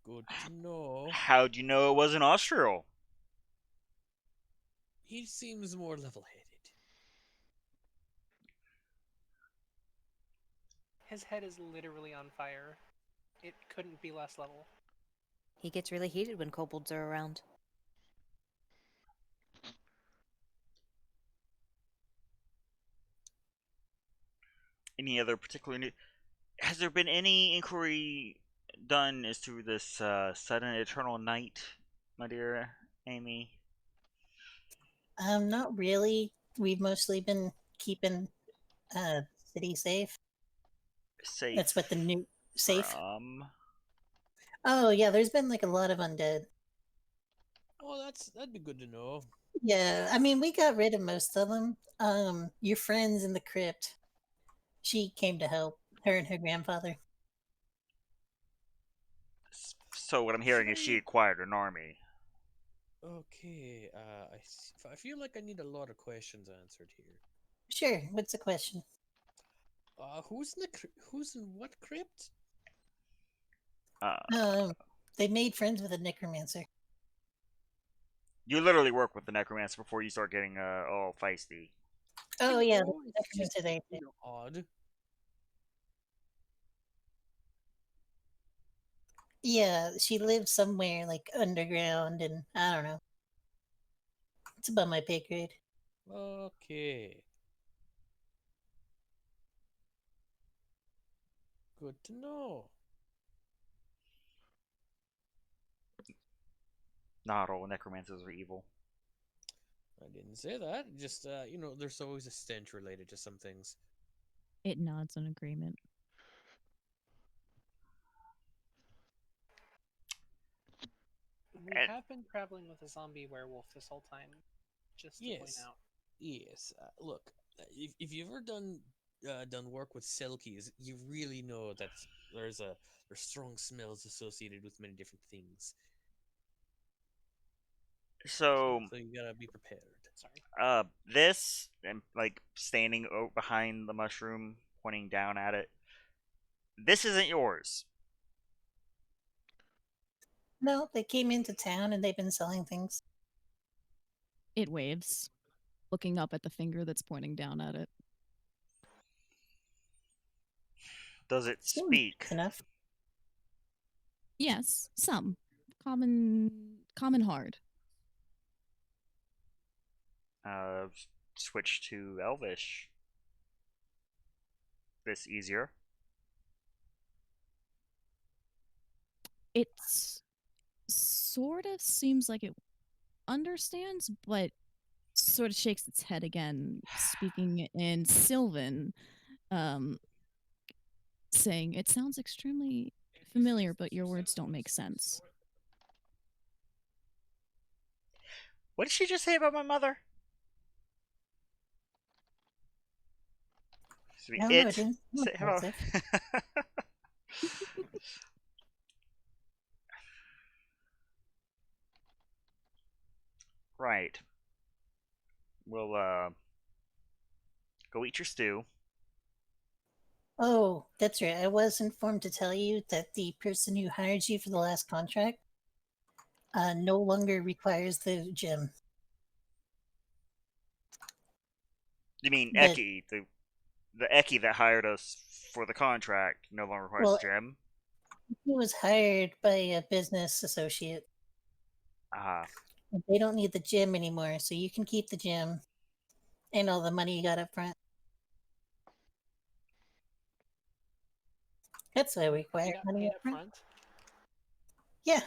Good to know. How'd you know it wasn't Austral? He seems more level-headed. His head is literally on fire. It couldn't be less level. He gets really heated when kobolds are around. Any other particular news? Has there been any inquiry done as to this sudden eternal night, my dear Amy? Not really. We've mostly been keeping city safe. Safe. That's what the new safe. From... Oh yeah, there's been like a lot of undead. Oh, that'd be good to know. Yeah, I mean we got rid of most of them. Your friends in the crypt. She came to help. Her and her grandfather. So what I'm hearing is she acquired an army. Okay, I feel like I need a lot of questions answered here. Sure. What's the question? Who's in what crypt? Uh, They made friends with a necromancer. you literally work with the necromancer before you start getting all feisty. Oh I yeah, know, the it's just necromancer they odd. Yeah, she lives somewhere like underground, and I don't know. It's above my pay grade. Okay. Good to know. Not all necromancers are evil. I didn't say that. Just there's always a stench related to some things. It nods in agreement. We And have been traveling with a zombie werewolf this whole time, just to point Yes. out. Yes. Look, if you've ever done work with selkies, you really know that there's strong smells associated with many different things. so, So you gotta be prepared. Sorry. this and like standing behind the mushroom, pointing down at it. This isn't yours. No, they came into town and they've been selling things. It waves, looking up at the finger that's pointing down at it. Does it Seems speak? enough. Yes, some. Common hard. Uh, switch to Elvish. This easier. It's sort of seems like it understands, but sort of shakes its head again, speaking in Sylvan, um, saying, "It sounds extremely familiar, but your words don't make sense." What did she just say about my mother? I don't know. It It. didn't seem Say hello. offensive. Right. We'll go eat your stew. Oh, that's right. I was informed to tell you that the person who hired you for the last contract no longer requires the gym. You mean But Eki, the Eki that hired us for the contract no longer requires well, a gym? he was hired by a business associate. Ah, They don't need the gym anymore, so you can keep the gym and all the money you got up front. That's why we require You got money paid up up front. front? Yeah.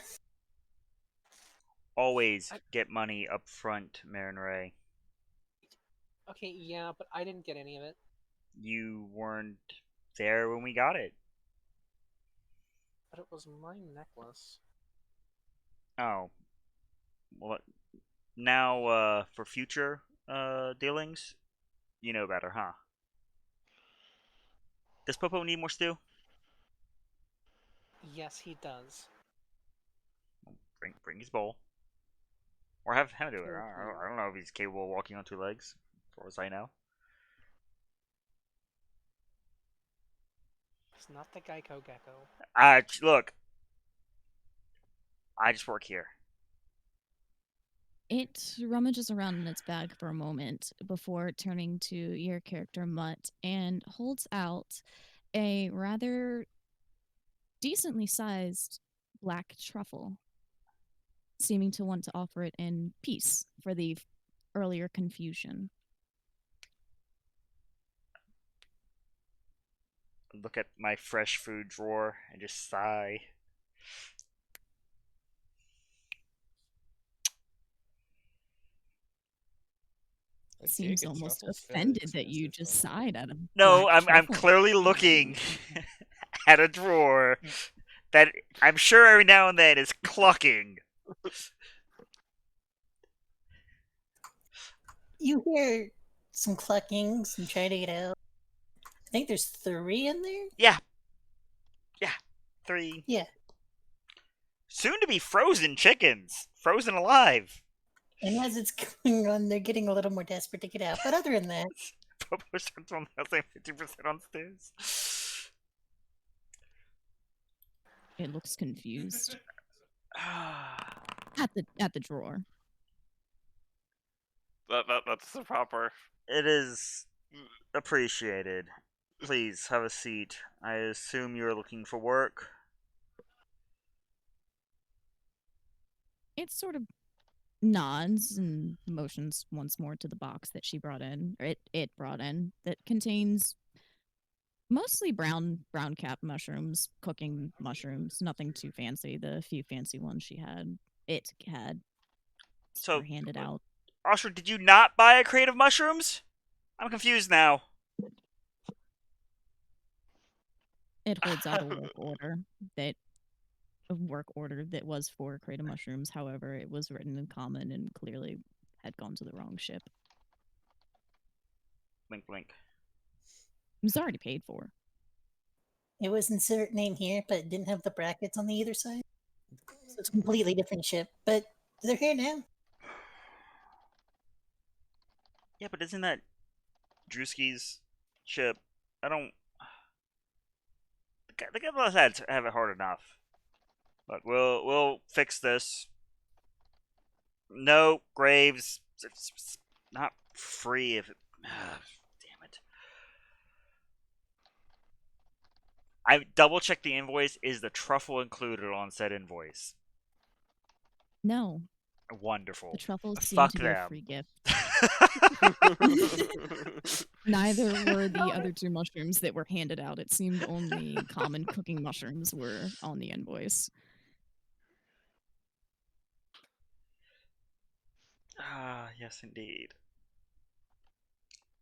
always I- get money up front, Marin Ray. Okay, yeah, but I didn't get any of it. You weren't there when we got it. But it was my necklace. Oh, well, now for future dealings, you know better, huh? Does Popo need more stew? Yes, he does. Bring his bowl, or have him do it. Thank you. I don't know if he's capable of walking on two legs, as far as I know. It's not the Geico Gecko. Look, I just work here. It rummages around in its bag for a moment before turning to your character Mutt and holds out a rather decently sized black truffle, seeming to want to offer it in peace for the earlier confusion. Look at my fresh food drawer and just sigh. I Seems take it almost truffle's fairly offended that you expensive, just so- sighed at a No, black I'm truffle. clearly looking at a drawer that I'm sure every now and then is clucking. You hear some clucking, some trying to get out. I think there's 3 in there. Yeah. 3. Yeah. Soon to be frozen chickens. Frozen alive. And as it's going on, they're getting a little more desperate to get out. But other than that, Popo starts on the same 50% on stairs. It looks confused at the drawer. That's the proper. It is appreciated. Please have a seat. I assume you're looking for work. It sort of nods and motions once more to the box that she brought in, or it brought in, that contains mostly brown cap mushrooms, cooking mushrooms, nothing too fancy. The few fancy ones it had So, were handed out. Osher, did you not buy a crate of mushrooms? I'm confused now. It holds out a work order that was for a crate of mushrooms. However, it was written in common and clearly had gone to the wrong ship. Blink, blink. It was already paid for. it was insert name here, but it didn't have the brackets on the either side. So it's a completely different ship. But they're here now. Yeah, but isn't that Drewski's ship? I don't. The guy must have it hard enough. But we'll fix this. No, Graves. It's not free if it. Damn it. I double checked the invoice. Is the truffle included on said invoice? No, Wonderful. the truffles seem Fuck to be a them. free gift. Neither were the other two mushrooms that were handed out. It seemed only common cooking mushrooms were on the invoice. Ah, yes, indeed.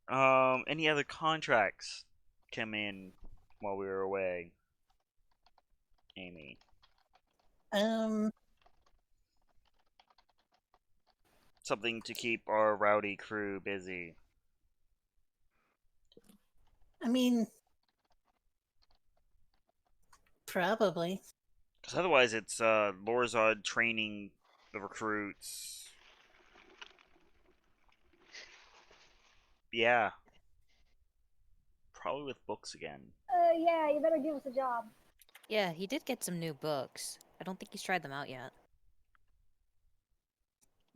Any other contracts come in while we were away? Amy. Something to keep our rowdy crew busy. I mean, probably. Because otherwise it's Lorzod training the recruits. Yeah. Probably with books again. Yeah, you better give us a job. Yeah, he did get some new books. I don't think he's tried them out yet.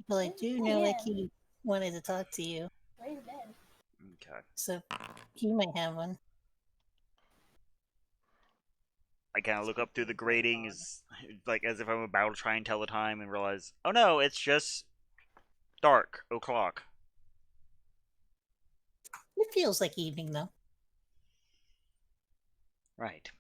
Well, I do know like he wanted to talk to you. Ray's dead. Okay. So he might have one. I kind of look up through the grating, like as if I'm about to try and tell the time, and realize, oh no, it's just dark o'clock. It feels like evening though. Right.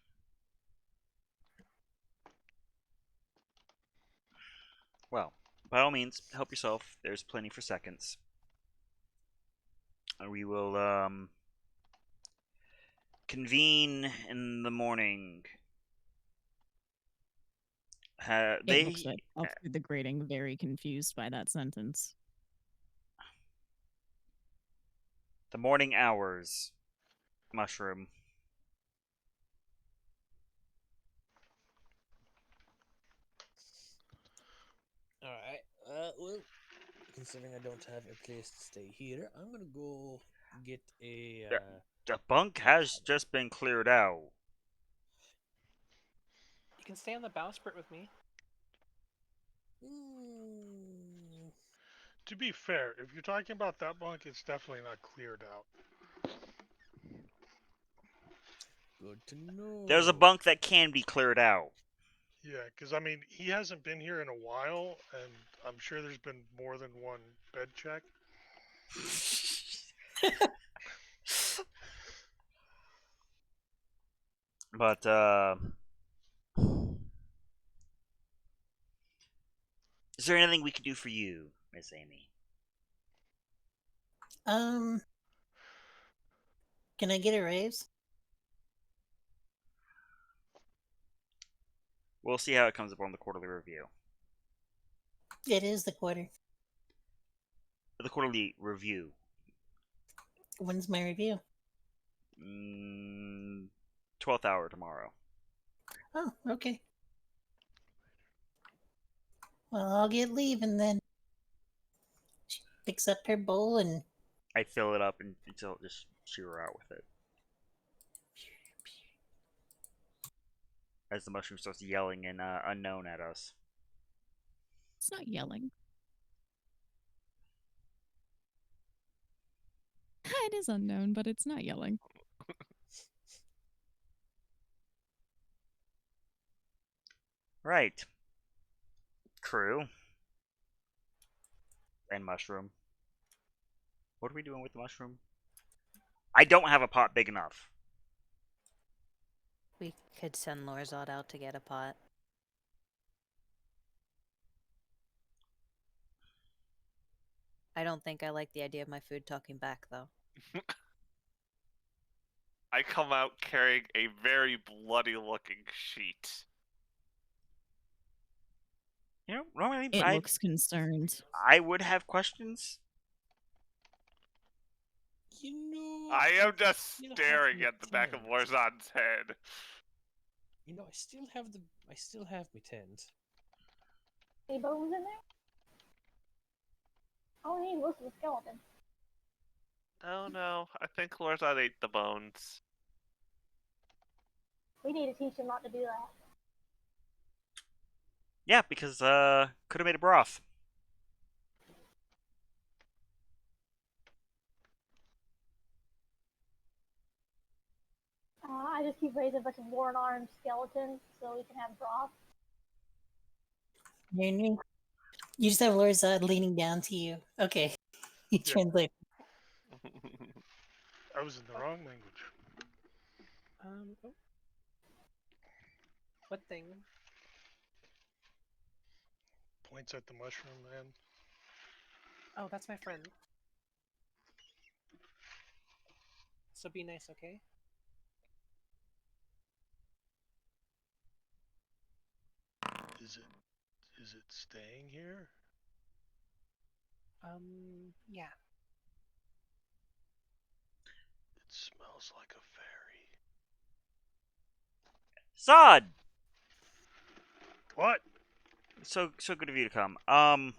Well, by all means, help yourself. There's plenty for seconds. We will convene in the morning. It looks like up through the grating, very confused by that sentence. The morning hours, mushroom. Alright. Well, considering I don't have a place to stay here, I'm gonna go get a. The bunk has just been cleared out. You can stay on the bowsprit with me. To be fair, if you're talking about that bunk, it's definitely not cleared out. Good to know. There's a bunk that can be cleared out. Yeah, because I mean, he hasn't been here in a while, and I'm sure there's been more than one bed check. But, is there anything we can do for you, Miss Amy? Can I get a raise? We'll see how it comes up on the quarterly review. It is the quarter. The quarterly review. When's my review? 12th hour tomorrow. Oh, okay. Well, I'll get leaving then. picks up her bowl and I fill it up until just shoot her out with it. As the mushroom starts yelling in unknown at us. It's not yelling. It is unknown, but it's not yelling. Right. Crew. And mushroom. What are we doing with the mushroom? I don't have a pot big enough. We could send Lorzod out to get a pot. I don't think I like the idea of my food talking back, though. I come out carrying a very bloody-looking sheet. You know, normally It looks concerned. I would have questions. You know, I am just still have staring my at the back of tent. Warzon's head. You know, I still have my tent. Any bones in there? All I need was the skeleton. Oh no, I think Warzon ate the bones. We need to teach him not to do that. Yeah, because could have made a broth. I just keep raising a bunch of worn-armed skeletons so we can have broth. you just have Lorzod leaning down to you. Okay. You translate. I was in the wrong language. Oh. What thing? Points at the mushroom man. Oh, that's my friend. So be nice, okay? Is it staying here? Yeah. It smells like a fairy. Zod! What? So good of you to come. I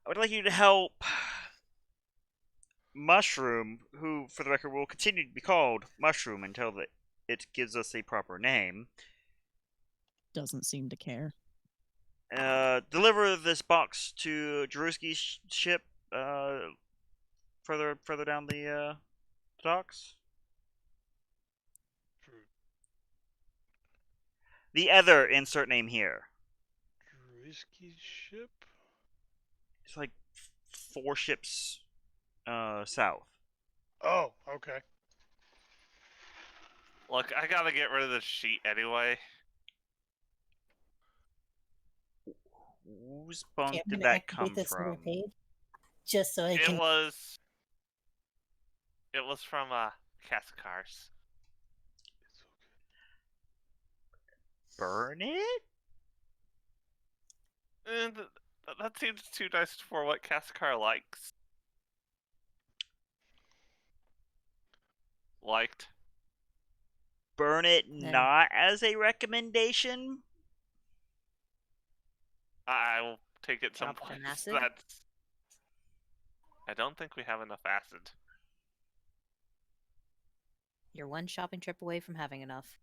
would like you to help Mushroom, who, for the record, will continue to be called Mushroom until it gives us a proper name. Doesn't seem to care. Deliver this box to Jaruski's ship. Further down the docks. The other insert name here. Drewski's ship? It's like 4 ships south. Oh, okay. Look, I gotta get rid of this sheet anyway. Whose bunk Okay, I'm did gonna that activate come this other from? page just so I It can. was from Cascar's. Burn it? And that seems too nice for what Cascar likes. Liked. Burn it Then- not as a recommendation? I will take it Drop it in someplace acid? that's... I don't think we have enough acid. You're one shopping trip away from having enough.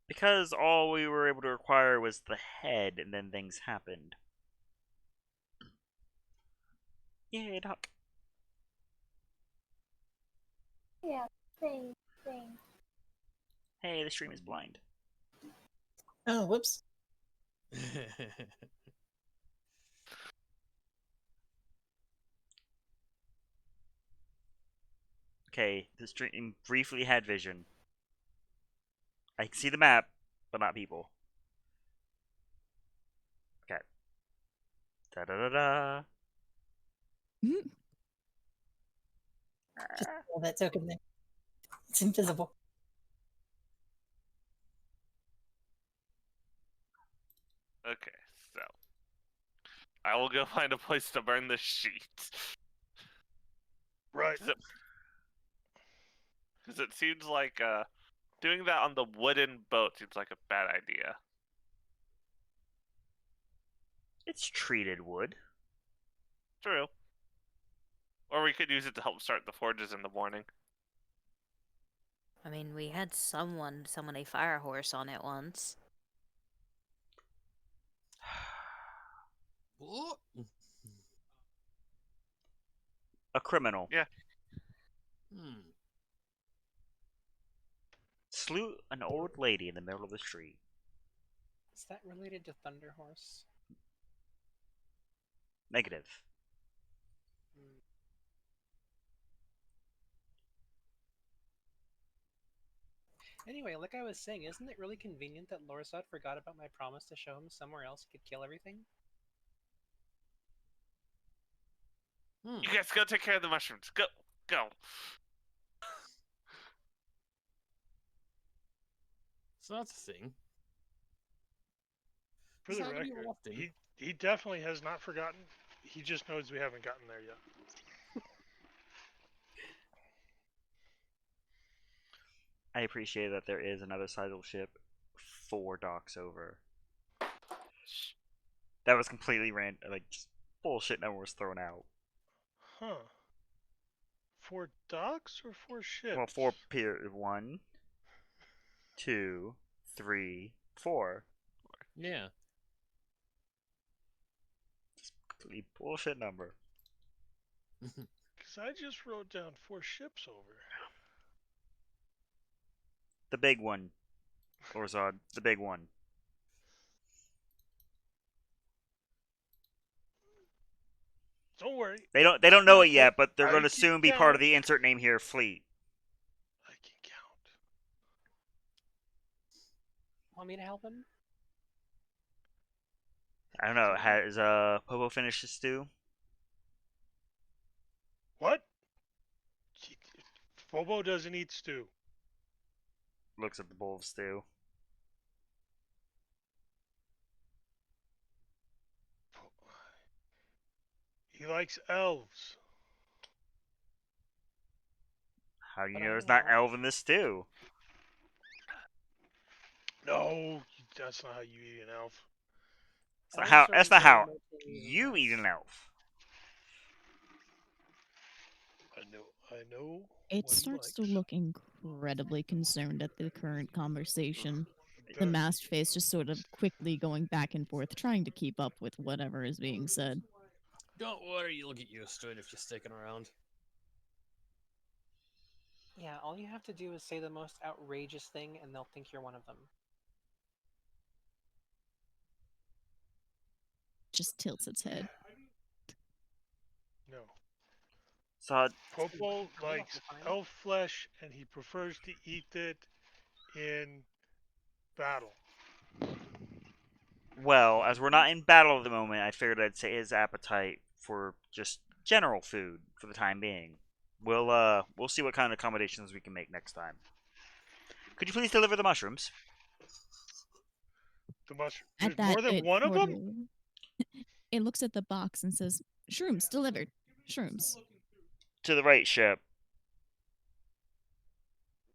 Because all we were able to acquire was the head, and then things happened. Yay, Doc. Yeah, thing. Hey, the stream is blind. Oh, whoops. Okay, the stream briefly had vision. I can see the map, but not people. Okay. Da da da da. Just pull that token there. It's invisible. Okay, so I will go find a place to burn this sheet. Right. Because it seems like doing that on the wooden boat seems like a bad idea. It's treated wood. True. Or we could use it to help start the forges in the morning. I mean, we had someone summon a fire horse on it once. What? A criminal. Yeah. Slew an old lady in the middle of the street. Is that related to Thunder Horse? Negative. Hmm. Anyway, like I was saying, isn't it really convenient that Lorzad forgot about my promise to show him somewhere else he could kill everything? You guys go take care of the mushrooms. Go. Go. So that's a thing. For Does the that happen to you record, often? he definitely has not forgotten. He just knows we haven't gotten there yet. I appreciate that there is another sizable ship 4 docks over. That was completely random. Like, just bullshit number was thrown out. Huh. 4 docks or 4 ships? Well, 4 pier. 1, 2, 3, 4. Yeah. Completely bullshit number. Because I just wrote down 4 ships over. The big one. Lorzad, the big one. Don't worry. They don't I know can it yet, but they're I going to can soon be part of count. the insert name here fleet. I can count. Want me to help him? I don't know. Has Popo finished his stew? What? Bobo doesn't eat stew. Looks at the bowl of stew. He likes elves. How do you But know I there's know not elves. elf in this stew? No, that's not how you eat an elf. Elves are That's not how more tiny than you eat us. an elf. I know It what he starts to likes. look incredibly concerned at the current conversation. It The does. masked face just sort of quickly going back and forth, trying to keep up with whatever is being said. Don't worry, you'll get used to it if you're sticking around. Yeah, all you have to do is say the most outrageous thing and they'll think you're one of them. Just tilts its head. No. So Popo Cut it off, likes you're fine. elf flesh, and he prefers to eat it in battle. well, as we're not in battle at the moment, I figured I'd say his appetite for just general food for the time being. We'll see what kind of accommodations we can make next time. Could you please deliver the mushrooms The mushroom. At There's that, more than it one of sort them? it looks at the box and says, "Shrooms delivered. Shrooms." to the right ship?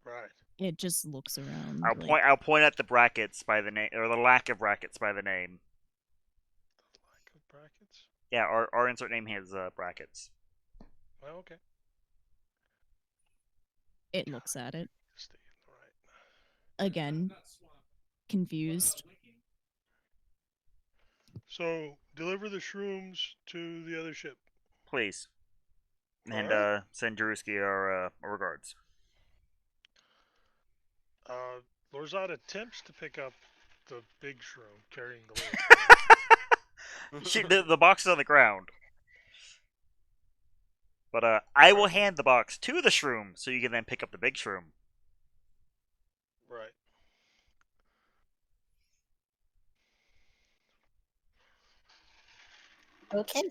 Right. It just looks around. I'll point at the brackets by the name, or the lack of brackets by the name. Lack of brackets? Yeah, our insert name has brackets. Well, okay. It looks at it Stay in the right. again, confused. So, deliver the shrooms to the other ship. Please. And Alright. send Drewski our regards. Lorzad attempts to pick up the big shroom carrying the load. The box is on the ground. But I will hand the box to the shroom so you can then pick up the big shroom. Right. Okay.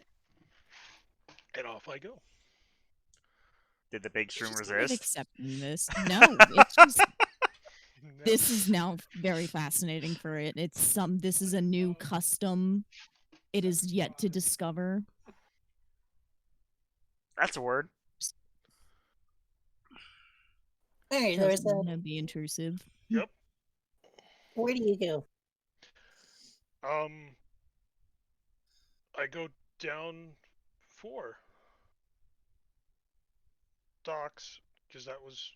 And off I go. Did the big It's shroom just kind of resist? accepting this. No, it's just No. this is now very fascinating for it. This is a new custom. It is yet to discover. That's a word. All right, Doesn't Lorzad, want to be intrusive. Yep. where do you go? I go down 4 docks because that was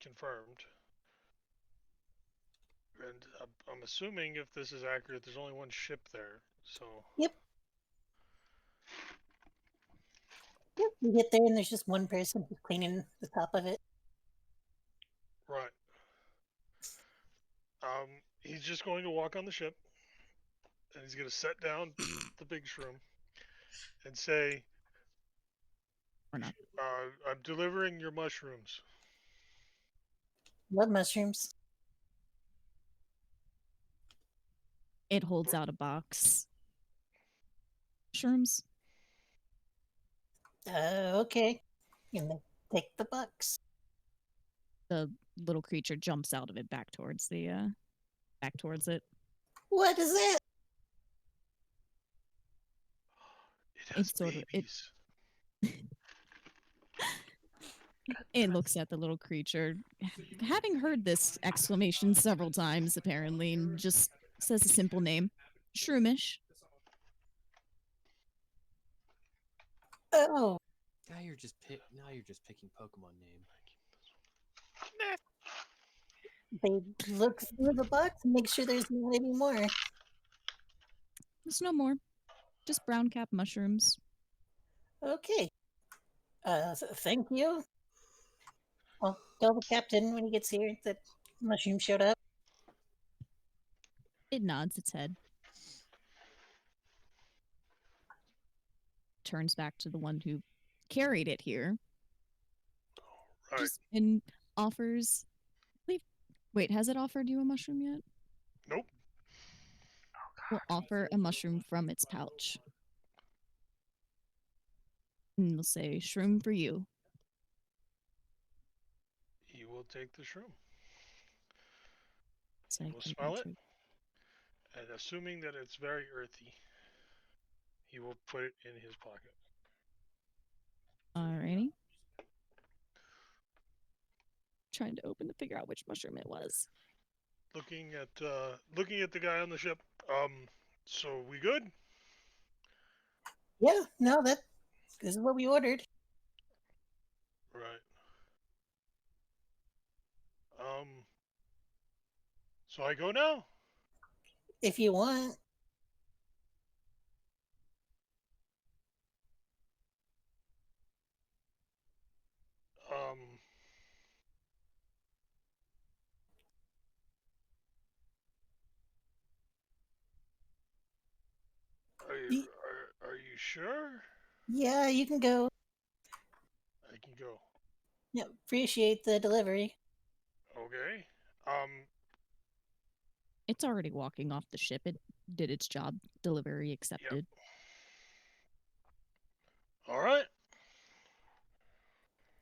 confirmed. And I'm assuming if this is accurate, there's only one ship there. So Yep. Yep. You get there and there's just one person who's cleaning the top of it. right. He's just going to walk on the ship, and he's going to set down the big shroom and say, Or not. "I'm delivering your mushrooms." Love mushrooms. It holds out a box. Shrooms. Okay. And then take the box. The little creature jumps out of it back towards it. What is that? It has It's sort of babies. it looks at the little creature, having heard this exclamation several times apparently, and just says a simple name, Shroomish. Oh, Now you're just picking Pokemon name. they look through the box and make sure there's not any more. There's no more, just brown cap mushrooms. Okay. Thank you. I'll tell the captain when he gets here that mushroom showed up. It nods its head. Turns back to the one who carried it here. Right. Just and offers. Wait, has it offered you a mushroom yet? Nope. Will offer a mushroom from its pouch. And we'll say, shroom for you. He will take the shroom. So He I will can smell it, enter. and assuming that it's very earthy, he will put it in his pocket. Alrighty. Trying to open to figure out which mushroom it was. Looking at the guy on the ship. So we good? Yeah, no, this is what we ordered. Right. So I go now? If you want. Um. Are you sure? Yeah, you can go. I can go. Yeah, appreciate the delivery. Okay. It's already walking off the ship. It did its job. Delivery accepted. All right.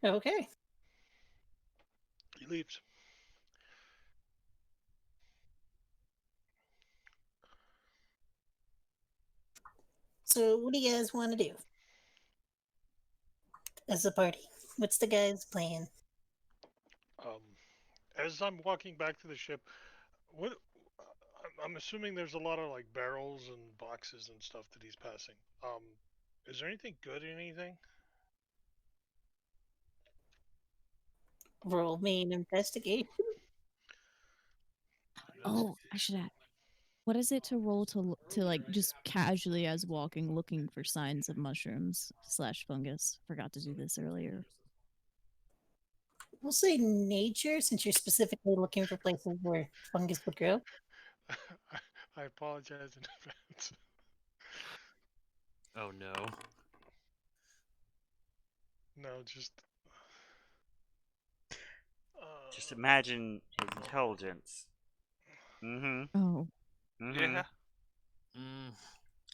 Okay. He leaves. So, what do you guys want to do as a party? What's the guys' plan? As I'm walking back to the ship, what? I'm assuming there's a lot of like barrels and boxes and stuff that he's passing. Is there anything good in anything? Roll me an investigation. Oh, I should add. What is it to roll to like just casually as walking looking for signs of mushrooms / fungus? Forgot to do this earlier. We'll say nature, since you're specifically looking for places where fungus would grow. I apologize in advance. Oh no. No, just. Just imagine his intelligence. Mm-hmm. Oh, Mm-hmm. Yeah.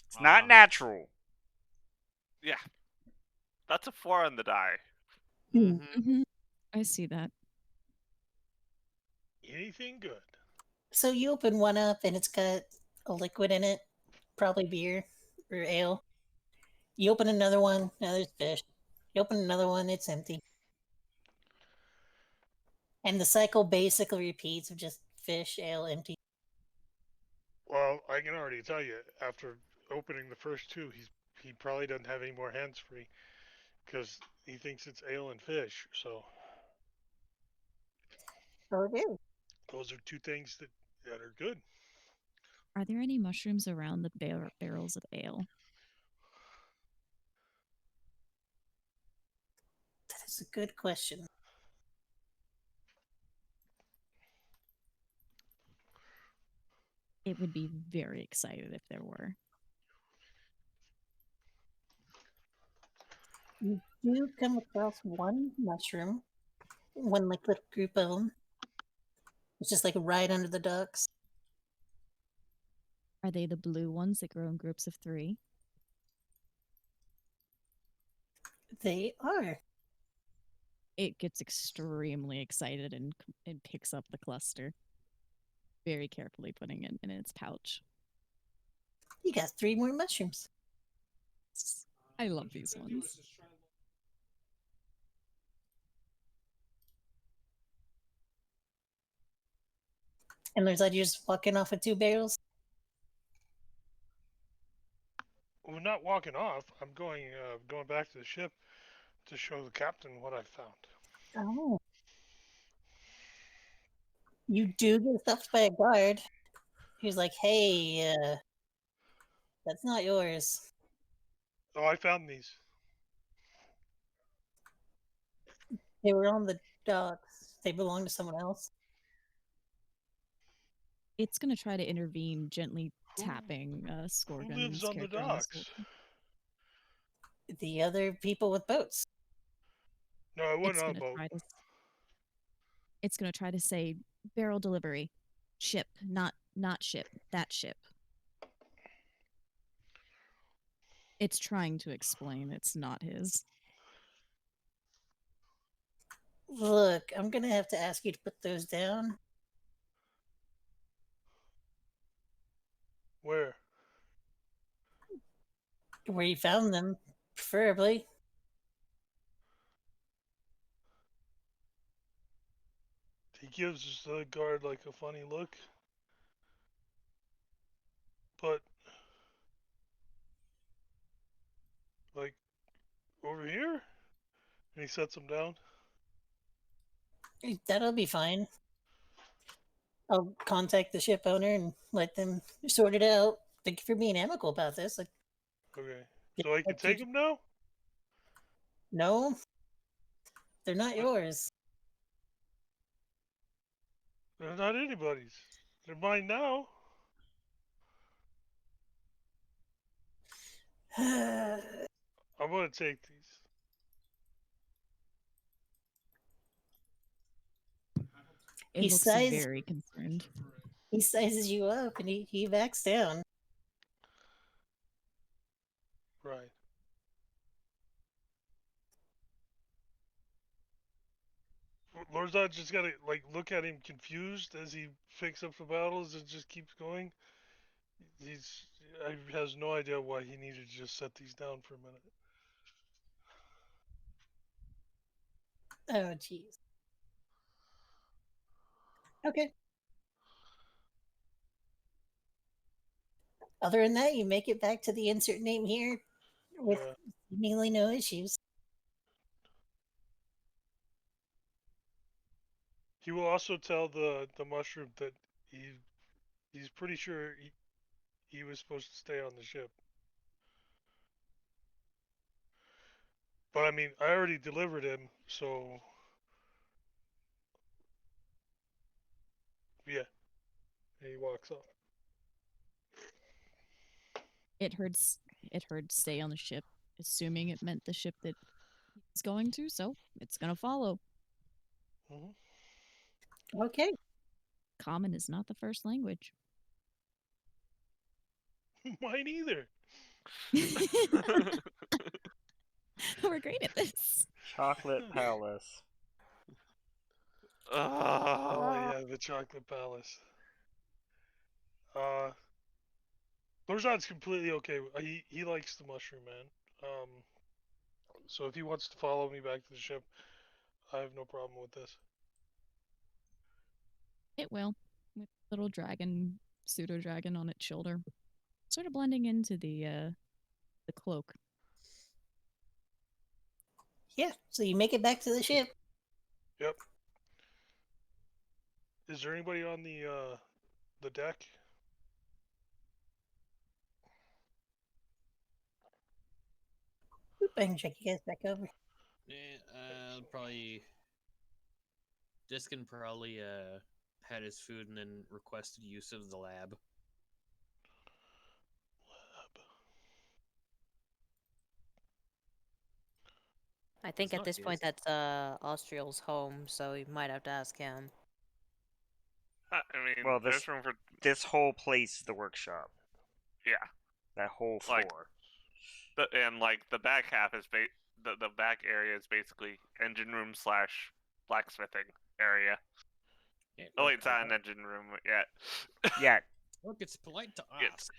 It's not natural. Yeah. That's a 4 on the die. mm-hmm. I see that. Anything good? So you open one up and it's got a liquid in it, probably beer or ale. You open another one, now there's fish. You open another one, it's empty. And the cycle basically repeats of just fish, ale, empty. Well, I can already tell you after opening the first two, he probably doesn't have any more hands free because he thinks it's ale and fish. So Okay. those are two things that are good. Are there any mushrooms around the barrels of ale? That is a good question. It would be very excited if there were. You do come across one mushroom, one like little group of them. It's just like right under the docks. Are they the blue ones that grow in groups of 3? They are. It gets extremely excited and picks up the cluster, very carefully putting it in its pouch. You got 3 more mushrooms. I love these ones. And there's like you're just walking off with 2 barrels. We're not walking off. I'm going back to the ship to show the captain what I found. Oh. You do get stopped by a guard who's like, hey, that's not yours. Oh, I found these. They were on the docks. They belong to someone else. It's going to try to intervene, gently Who- tapping Who Scorgon's lives on the character on the docks? shoulder. The other people with boats. No, I wasn't It's on a going to boat. try to. It's going to try to say barrel delivery, ship, not ship, that ship. It's trying to explain it's not his. Look, I'm gonna have to ask you to put those down. Where? Where you found them, preferably. He gives the guard like a funny look. But like over here? And he sets them down. That'll be fine. I'll contact the ship owner and let them sort it out. Thank you for being amicable about this. Like, Okay. So I can let you- take them now? No, they're not But yours. they're not anybody's. They're mine now. I'm gonna take these. It he looks sizes very concerned. he sizes you up and he backs down. Right. Lorzad just gotta like look at him confused as he picks up the bottles and just keeps going. He's I has no idea why he needed to just set these down for a minute. Oh, jeez. Okay. Other than that, you make it back to the insert name here with Yeah. seemingly no issues. He will also tell the mushroom that he's pretty sure he was supposed to stay on the ship. But I mean, I already delivered him, so yeah. And he walks off. It heard stay on the ship, assuming it meant the ship that he's going to, so it's gonna follow. Okay. Common is not the first language. Mine either. We're great at this. Chocolate Palace. Oh yeah, the chocolate palace. Uh, Lorzad's completely okay. He likes the mushroom man. Um, so if he wants to follow me back to the ship, I have no problem with this. It will, with little dragon, pseudo dragon on its shoulder. Sort of blending into the cloak. Yeah, so you make it back to the ship. Yep. Is there anybody on the deck? Oop, I can check you guys back over. Yeah, probably. Diskin probably had his food and then requested use of the lab. I think It's at not this point his. that's Austrial's home, so you might have to ask him. I mean, Well, there's room for this whole place is the workshop. yeah. That whole floor. Like, and like the back half is the back area is basically engine room slash blacksmithing area. Yeah, Oh look, wait, it's not an engine room yet. Yeah, Look, it's polite to Yes. ask.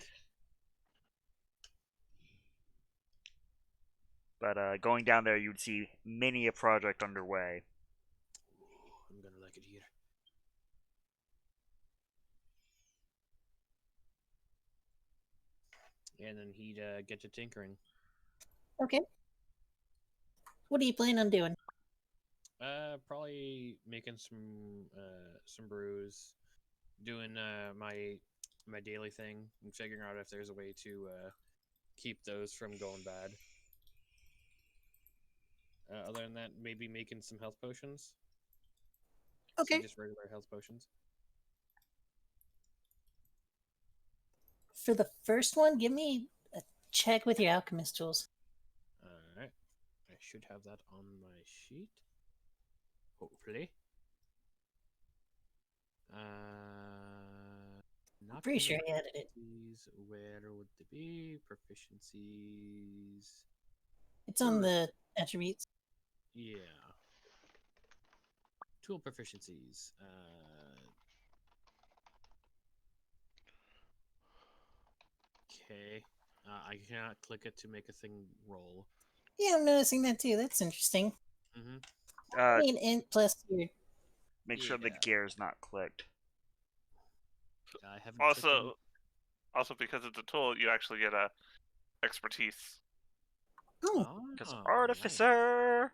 but going down there, you'd see many a project underway. Ooh, I'm gonna like it here. And then he'd get to tinkering. Okay. What are you planning on doing? Probably making some brews, doing my daily thing, and figuring out if there's a way to keep those from going bad. Other than that, maybe making some health potions. Okay. Some just regular health potions. For the first one, give me a check with your alchemist tools. Alright. I should have that on my sheet. Hopefully. Not Pretty in sure the I added it. proficiencies. Where would they be? Proficiencies. It's on the attributes. Yeah. Tool proficiencies. Okay. I cannot click it to make a thing roll. Yeah, I'm noticing that too. That's interesting. Mm-hmm. I mean, int plus your. Make sure the Yeah. gear is not clicked. I haven't clicked any- Also because it's a tool, you actually get a expertise. Oh, Because nice. artificer.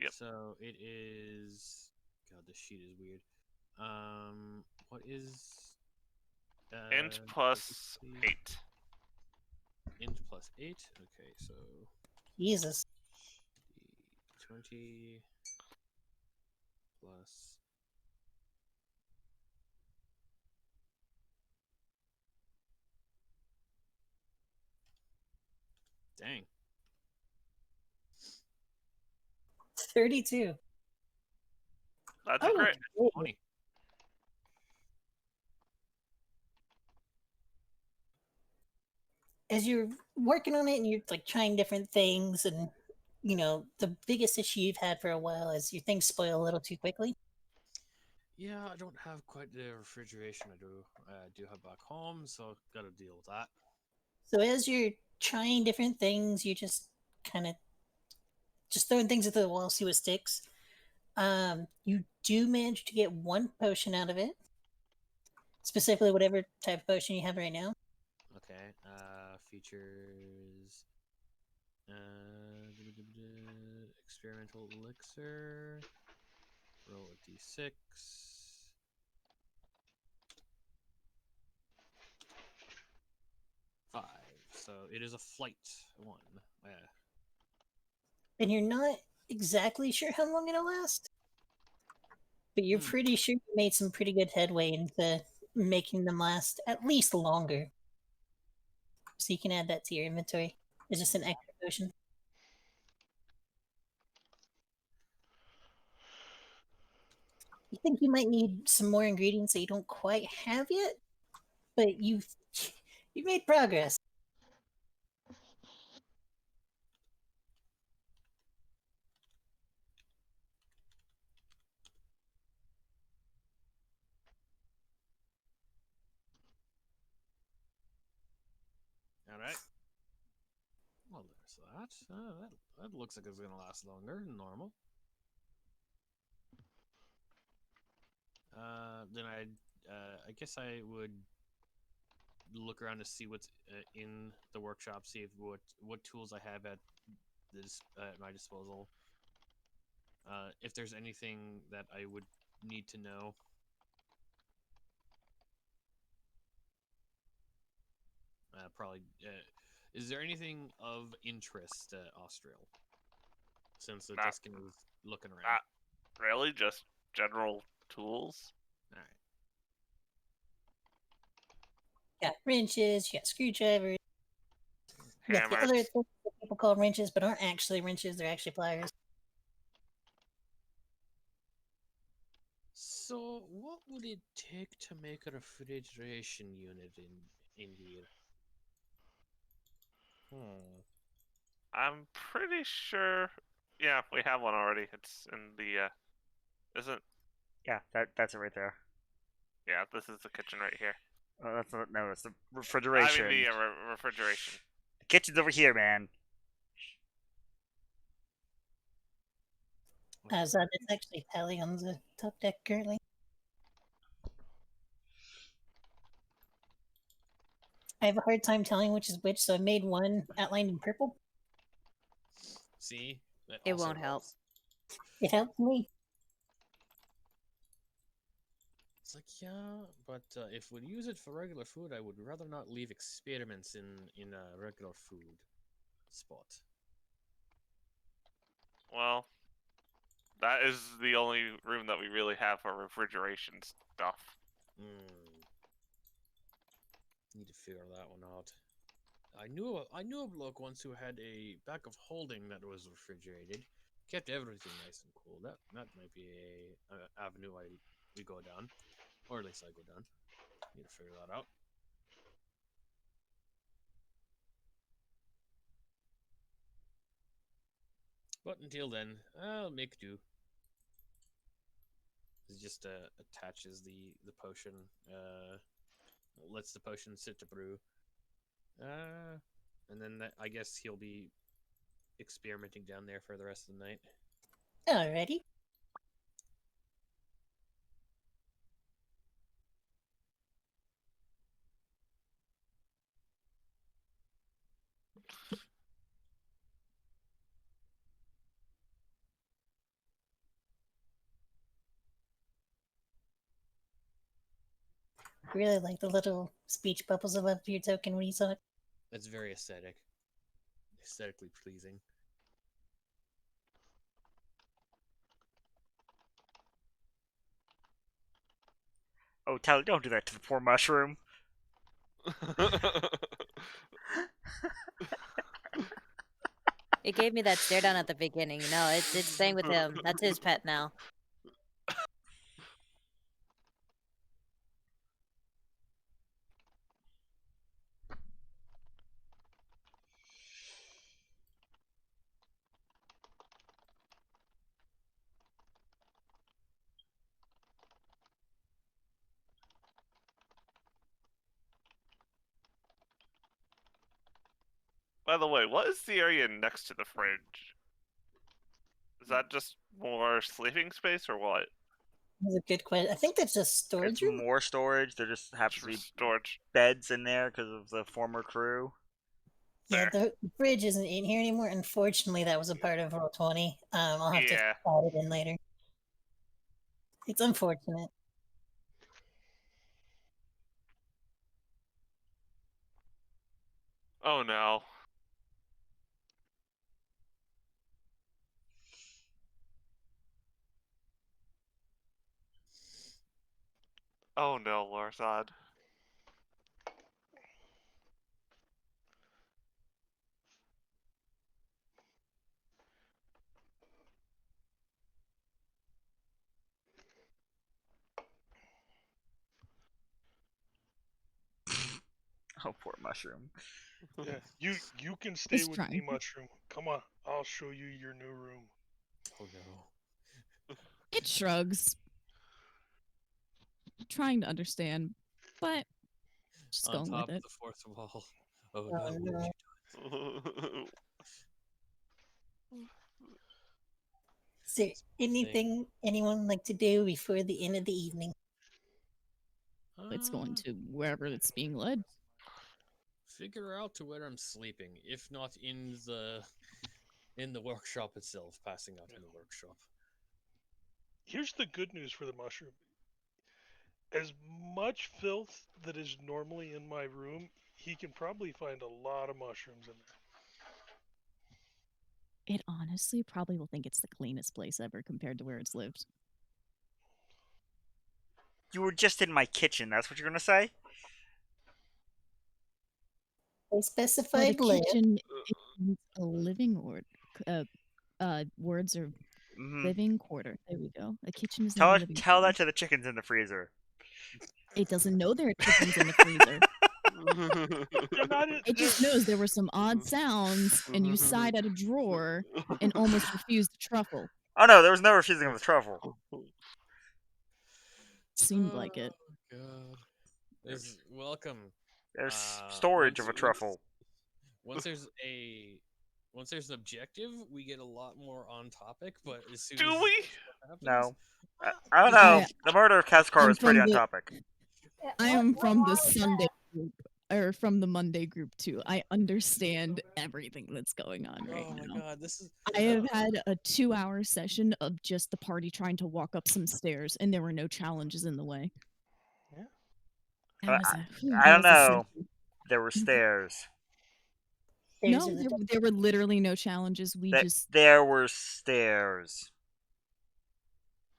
Yep. So it is. God, this sheet is weird. What is Int plus proficiency? 8. Int plus 8. Okay, so Jesus. 20 plus. Dang. 32. That's Oh, a crit. great. 20. As you're working on it and you're like trying different things, and the biggest issue you've had for a while is your things spoil a little too quickly. Yeah, I don't have quite the refrigeration I do have back home, so gotta deal with that. So as you're trying different things, you just kind of just throwing things at the wall, see what sticks. You do manage to get one potion out of it, specifically whatever type of potion you have right now. Okay, features. Experimental elixir. Roll a d6. 5. So it is a flight 1. Yeah. And you're not exactly sure how long it'll last, but you're pretty sure you made some pretty good headway into making them last at least longer. So you can add that to your inventory. It's just an extra potion. You think you might need some more ingredients that you don't quite have yet, but you've made progress. All right. Well, there's that. That looks like it's gonna last longer than normal. Then I guess I would look around to see what's in the workshop, see if what tools I have at my disposal. If there's anything that I would need to know. Probably. Is there anything of interest, Austrial? Since the Not- Diskin is looking around. Not really, just general tools. All right. You got wrenches, you got screwdrivers, you got the Hammers. other things that people call wrenches, but aren't actually wrenches, they're actually pliers. So, what would it take to make a refrigeration unit in here? I'm pretty sure. Yeah, we have one already. It's in the. Isn't? Yeah, that's it right there. Yeah, this is the kitchen right here. That's not, no, it's the I refrigeration. mean the refrigeration. The kitchen's over here, man. So it's actually Pally on the top deck currently. I have a hard time telling which is which, so I made one outlined in purple. See? That It also won't help. helps. It helped me. It's like, yeah, but if we use it for regular food, I would rather not leave experiments in a regular food spot. Well, that is the only room that we really have for refrigeration stuff. Need to figure that one out. I knew a bloke once who had a bag of holding that was refrigerated, kept everything nice and cool. That might be a avenue we go down, or at least I go down. Need to figure that out. But until then, I'll make do. It just attaches the potion, lets the potion sit to brew. And then I guess he'll be experimenting down there for the rest of the night. Alrighty. I really like the little speech bubbles above your token when you saw it. It's very aesthetically pleasing. Oh, Tyler, don't do that to the poor mushroom. It gave me that stare down at the beginning. No, it's staying with him. That's his pet now. By the way, what is the area next to the fridge? Is that just more sleeping space or what? That's a good question. I think that's just storage It's room. more storage. There just happens to be Storage. beds in there because of the former crew. Yeah, There. the fridge isn't in here anymore. Unfortunately, that was a part of Roll20. I'll have to Yeah. add it in later. It's unfortunate. Oh no. Oh no, Larsad. Oh, poor mushroom. Yeah, you can stay He's with me, trying. mushroom. Come on, I'll show you your new room. Oh no. It shrugs, trying to understand, but just On going top with of it. the fourth wall. Oh Oh, no, what no. have you done? Is there anything anyone like to do before the end of the evening? It's going to wherever it's being led. figure out to where I'm sleeping, if not in the workshop itself, passing out in the workshop. Here's the good news for the mushroom. As much filth that is normally in my room, he can probably find a lot of mushrooms in there. It honestly probably will think it's the cleanest place ever compared to where it's lived. You were just in my kitchen. That's what you're gonna say? They Or the specified live. kitchen is a living words are Mm-hmm. living quarter. There we go. A kitchen is not a living Tell quarter. that to the chickens in the freezer. It doesn't know there are chickens in the freezer. They're not in, It just knows there were some odd sounds, and you sighed at a drawer and almost refused the truffle. Oh no, there was no refusing of the truffle. Seemed like it. God. Welcome. There's storage of a truffle. Once there's an objective, we get a lot more on topic. But as soon Do as we? stuff happens, No. I don't know. I- The murder of Cascar I'm is pretty from on the- topic. I am from the Sunday group, or from the Monday group too. I understand everything that's going on right oh my now. god, this is. I have had a 2-hour session of just the party trying to walk up some stairs, and there were no challenges in the way. Yeah. That was a- whew, I that don't was a know. session. There were stairs. Stairs No, are the there were literally no challenges. We just There were stairs.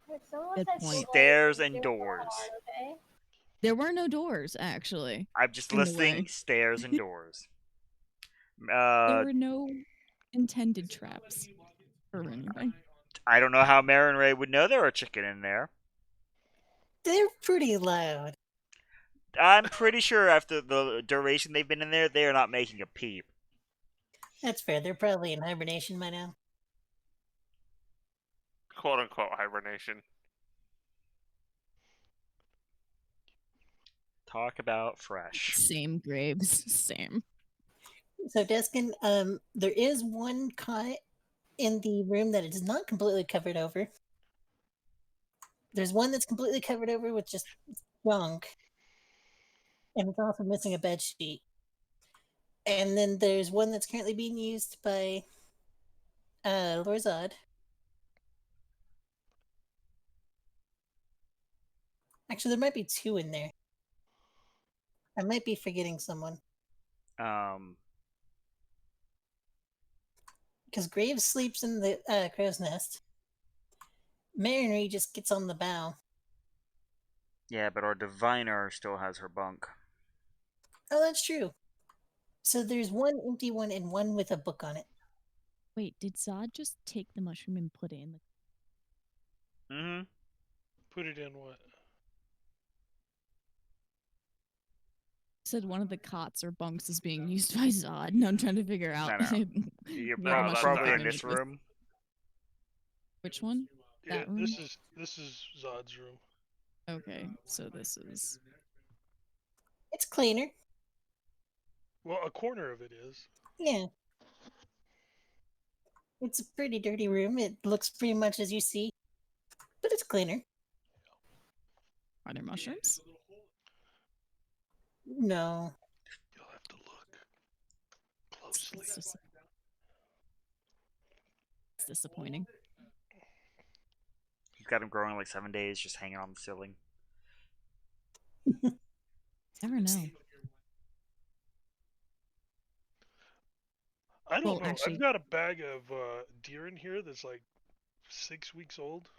If someone Good says point. Stairs doors, and you're doors. hard, okay? there were no doors actually. I'm just In the listing way. stairs and doors. There were no intended traps or anything. I don't know how Mare and Ray would know there were a chicken in there. They're pretty loud. I'm pretty sure after the duration they've been in there, they are not making a peep. That's fair. They're probably in hibernation by now. Quote unquote hibernation. Talk about fresh. Same graves, same. So, Deskin, there is one cot in the room that is not completely covered over. There's one that's completely covered over with just junk, and it's also missing a bed sheet. And then there's one that's currently being used by Lorzad. Actually, there might be two in there. I might be forgetting someone. Because Graves sleeps in the crow's nest. Marinary just gets on the bow. Yeah, but our diviner still has her bunk. Oh, that's true. So there's one empty one and one with a book on it. Wait, did Zod just take the mushroom and put it in the Mm-hmm. Put it in what? said one of the cots or bunks is being used by Zod, and I'm trying to figure out No. You're where the that's mushroom probably came in in this with. room. Which one? Yeah, That room? this is Zod's room. Okay, so this is It's cleaner. Well, a corner of it is. Yeah. It's a pretty dirty room. It looks pretty much as you see, but it's cleaner. are there mushrooms? No. You'll have to look closely. It's disappointing. He's got him growing like 7 days, just hanging on the ceiling. Never know. I don't Well, know. actually- I've got a bag of deer in here that's like 6 weeks old.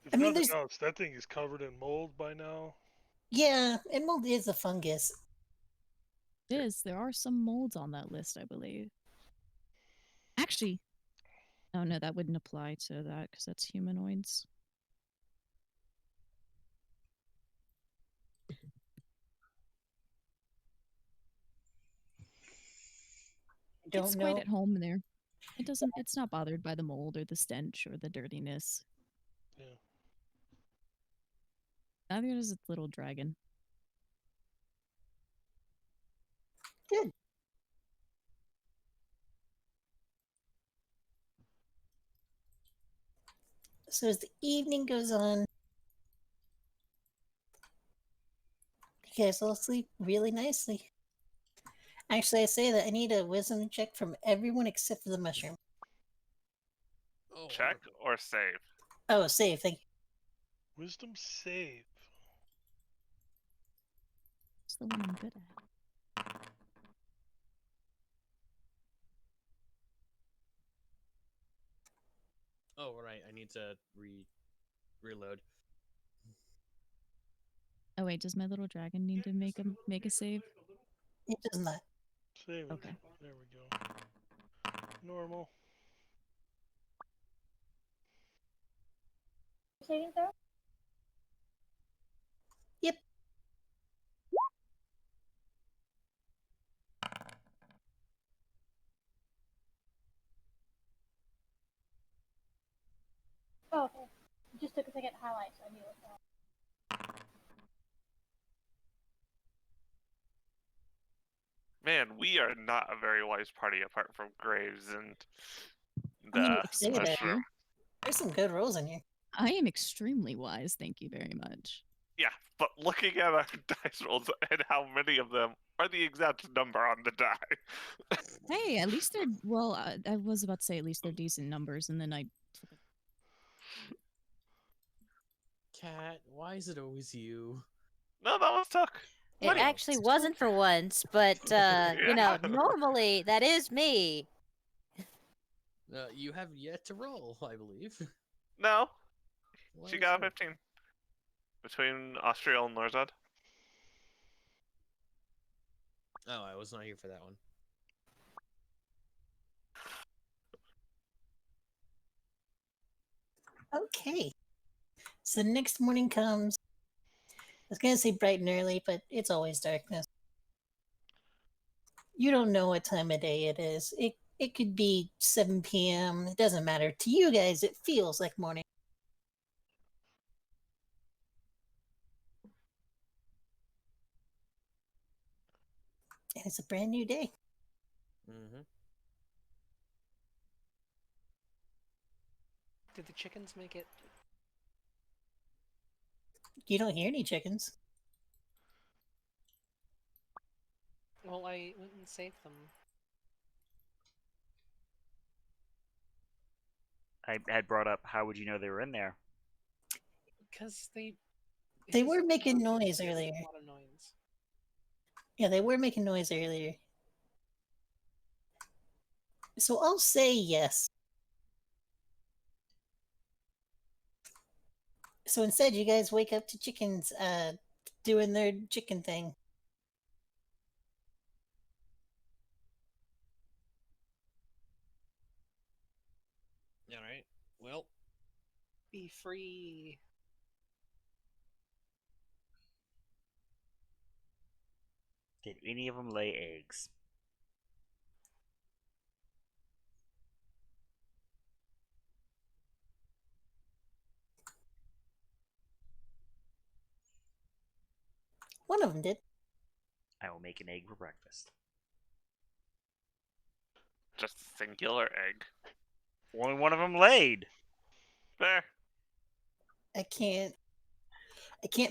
If I mean, nothing there's- else, that thing is covered in mold by now. Yeah, and mold is a fungus. It is. There are some molds on that list, I believe. Actually, oh no, that wouldn't apply to that because that's humanoids. I don't It's know. quite at home there. It doesn't. It's not bothered by the mold or the stench or the dirtiness. Yeah. Neither is its little dragon. Good. So as the evening goes on, You guys all sleep really nicely. Actually, I say that I need a wisdom check from everyone except for the mushroom. Oh, Check or save? Oh, save, thank you. Wisdom save. It's the one I'm good at. Oh, right. I need to reload. Oh wait, does my little dragon need to make a save? It does not. Saving. Okay. There we go. Normal. Saving throw? Yep. Oh, okay. It just took a second to highlight, so I knew it was wrong. Man, we are not a very wise party apart from Graves and I mean, the Say that. mushroom. There's some good rolls in here. I am extremely wise, thank you very much. Yeah, but looking at our dice rolls and how many of them are the exact number on the die. Hey, at least they're well. I was about to say at least they're decent numbers, and then I took a Cat, why is it always you? No, that was Tuck. It What? actually wasn't for once, but you know, Yeah. normally that is me. You have yet to roll, I believe. No, Why she is got a that? 15. Between Austria and Lorzad. Oh, I was not here for that one. Okay. So the next morning comes. I was gonna say bright and early, but it's always darkness. You don't know what time of day it is. It could be 7 p.m. It doesn't matter. To you guys, it feels like morning. And it's a brand new day. Mm-hmm. Did the chickens make it? You don't hear any chickens. Well, I went and saved them. I had brought up how would you know they were in there? Because they... They it was were a making lot- noise it was earlier. A lot of noise. Yeah, they were making noise earlier. So I'll say yes. So instead, you guys wake up to chickens doing their chicken thing. All right. Well, Be free. Did any of them lay eggs? One of them did. I will make an egg for breakfast. Just a singular egg. Only one of them laid. There. I can't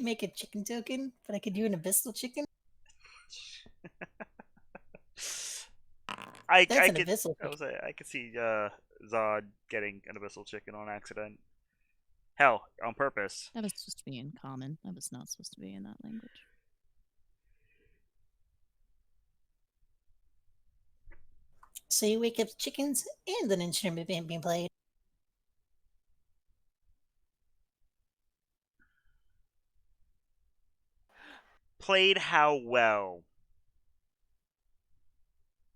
make a chicken token, but I could do an abyssal chicken. That's I an could. abyssal I chicken. was. I could see Zod getting an abyssal chicken on accident. Hell, on purpose. that was supposed to be in common. That was not supposed to be in that language. So you wake up to chickens and an instrument being played. Played how well?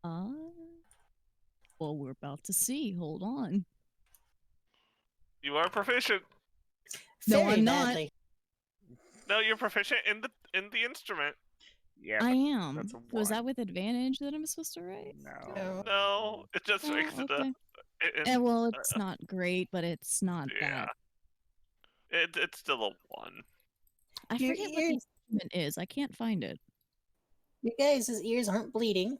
Uh, well, we're about to see. Hold on. You are proficient. No, Very I'm not. badly. No, you're proficient in the instrument. Yeah, I but am. that's a Was that one. with advantage that I'm supposed to write? No. No, it just Oh, makes it a. okay. Well, it's not great, but it's not Yeah. that. It's still a 1. I Your forget what the ears, instrument is. I can't find it. your guys' ears aren't bleeding,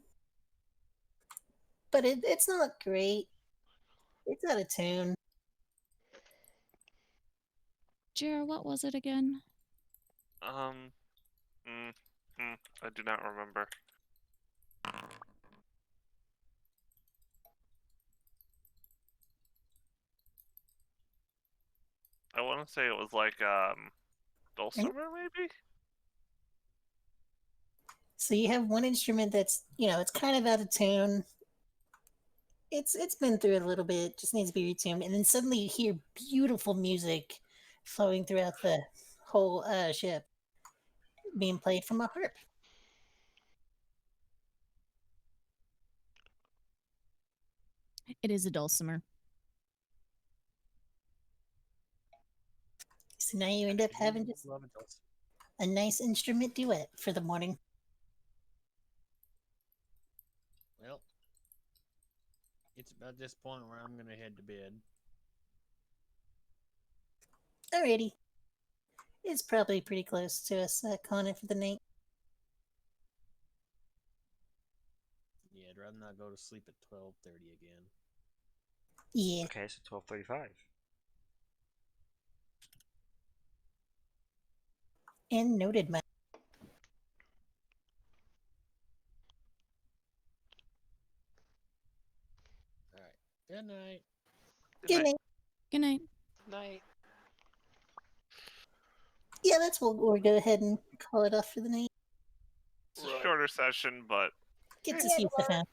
but it's not great. It's out of tune. Jer, what was it again? Um. I do not remember. I want to say it was like dulcimer, maybe. So you have one instrument that's, it's kind of out of tune. It's been through it a little bit, just needs to be retuned, and then suddenly you hear beautiful music flowing throughout the whole ship, being played from a harp. It is a dulcimer. So now you end up having just Love it, Dulce. a nice instrument duet for the morning. Well, it's about this point where I'm gonna head to bed. Alrighty. It's probably pretty close to us calling it for the night. Yeah, I'd rather not go to sleep at 12:30 again. Yeah. Okay, so 12:35. And noted, my. All right. Good night. Good night. Good night. Night. Yeah, that's what we'll go ahead and call it off for the night. It's a shorter session, but Get to Yeah, see it the fam.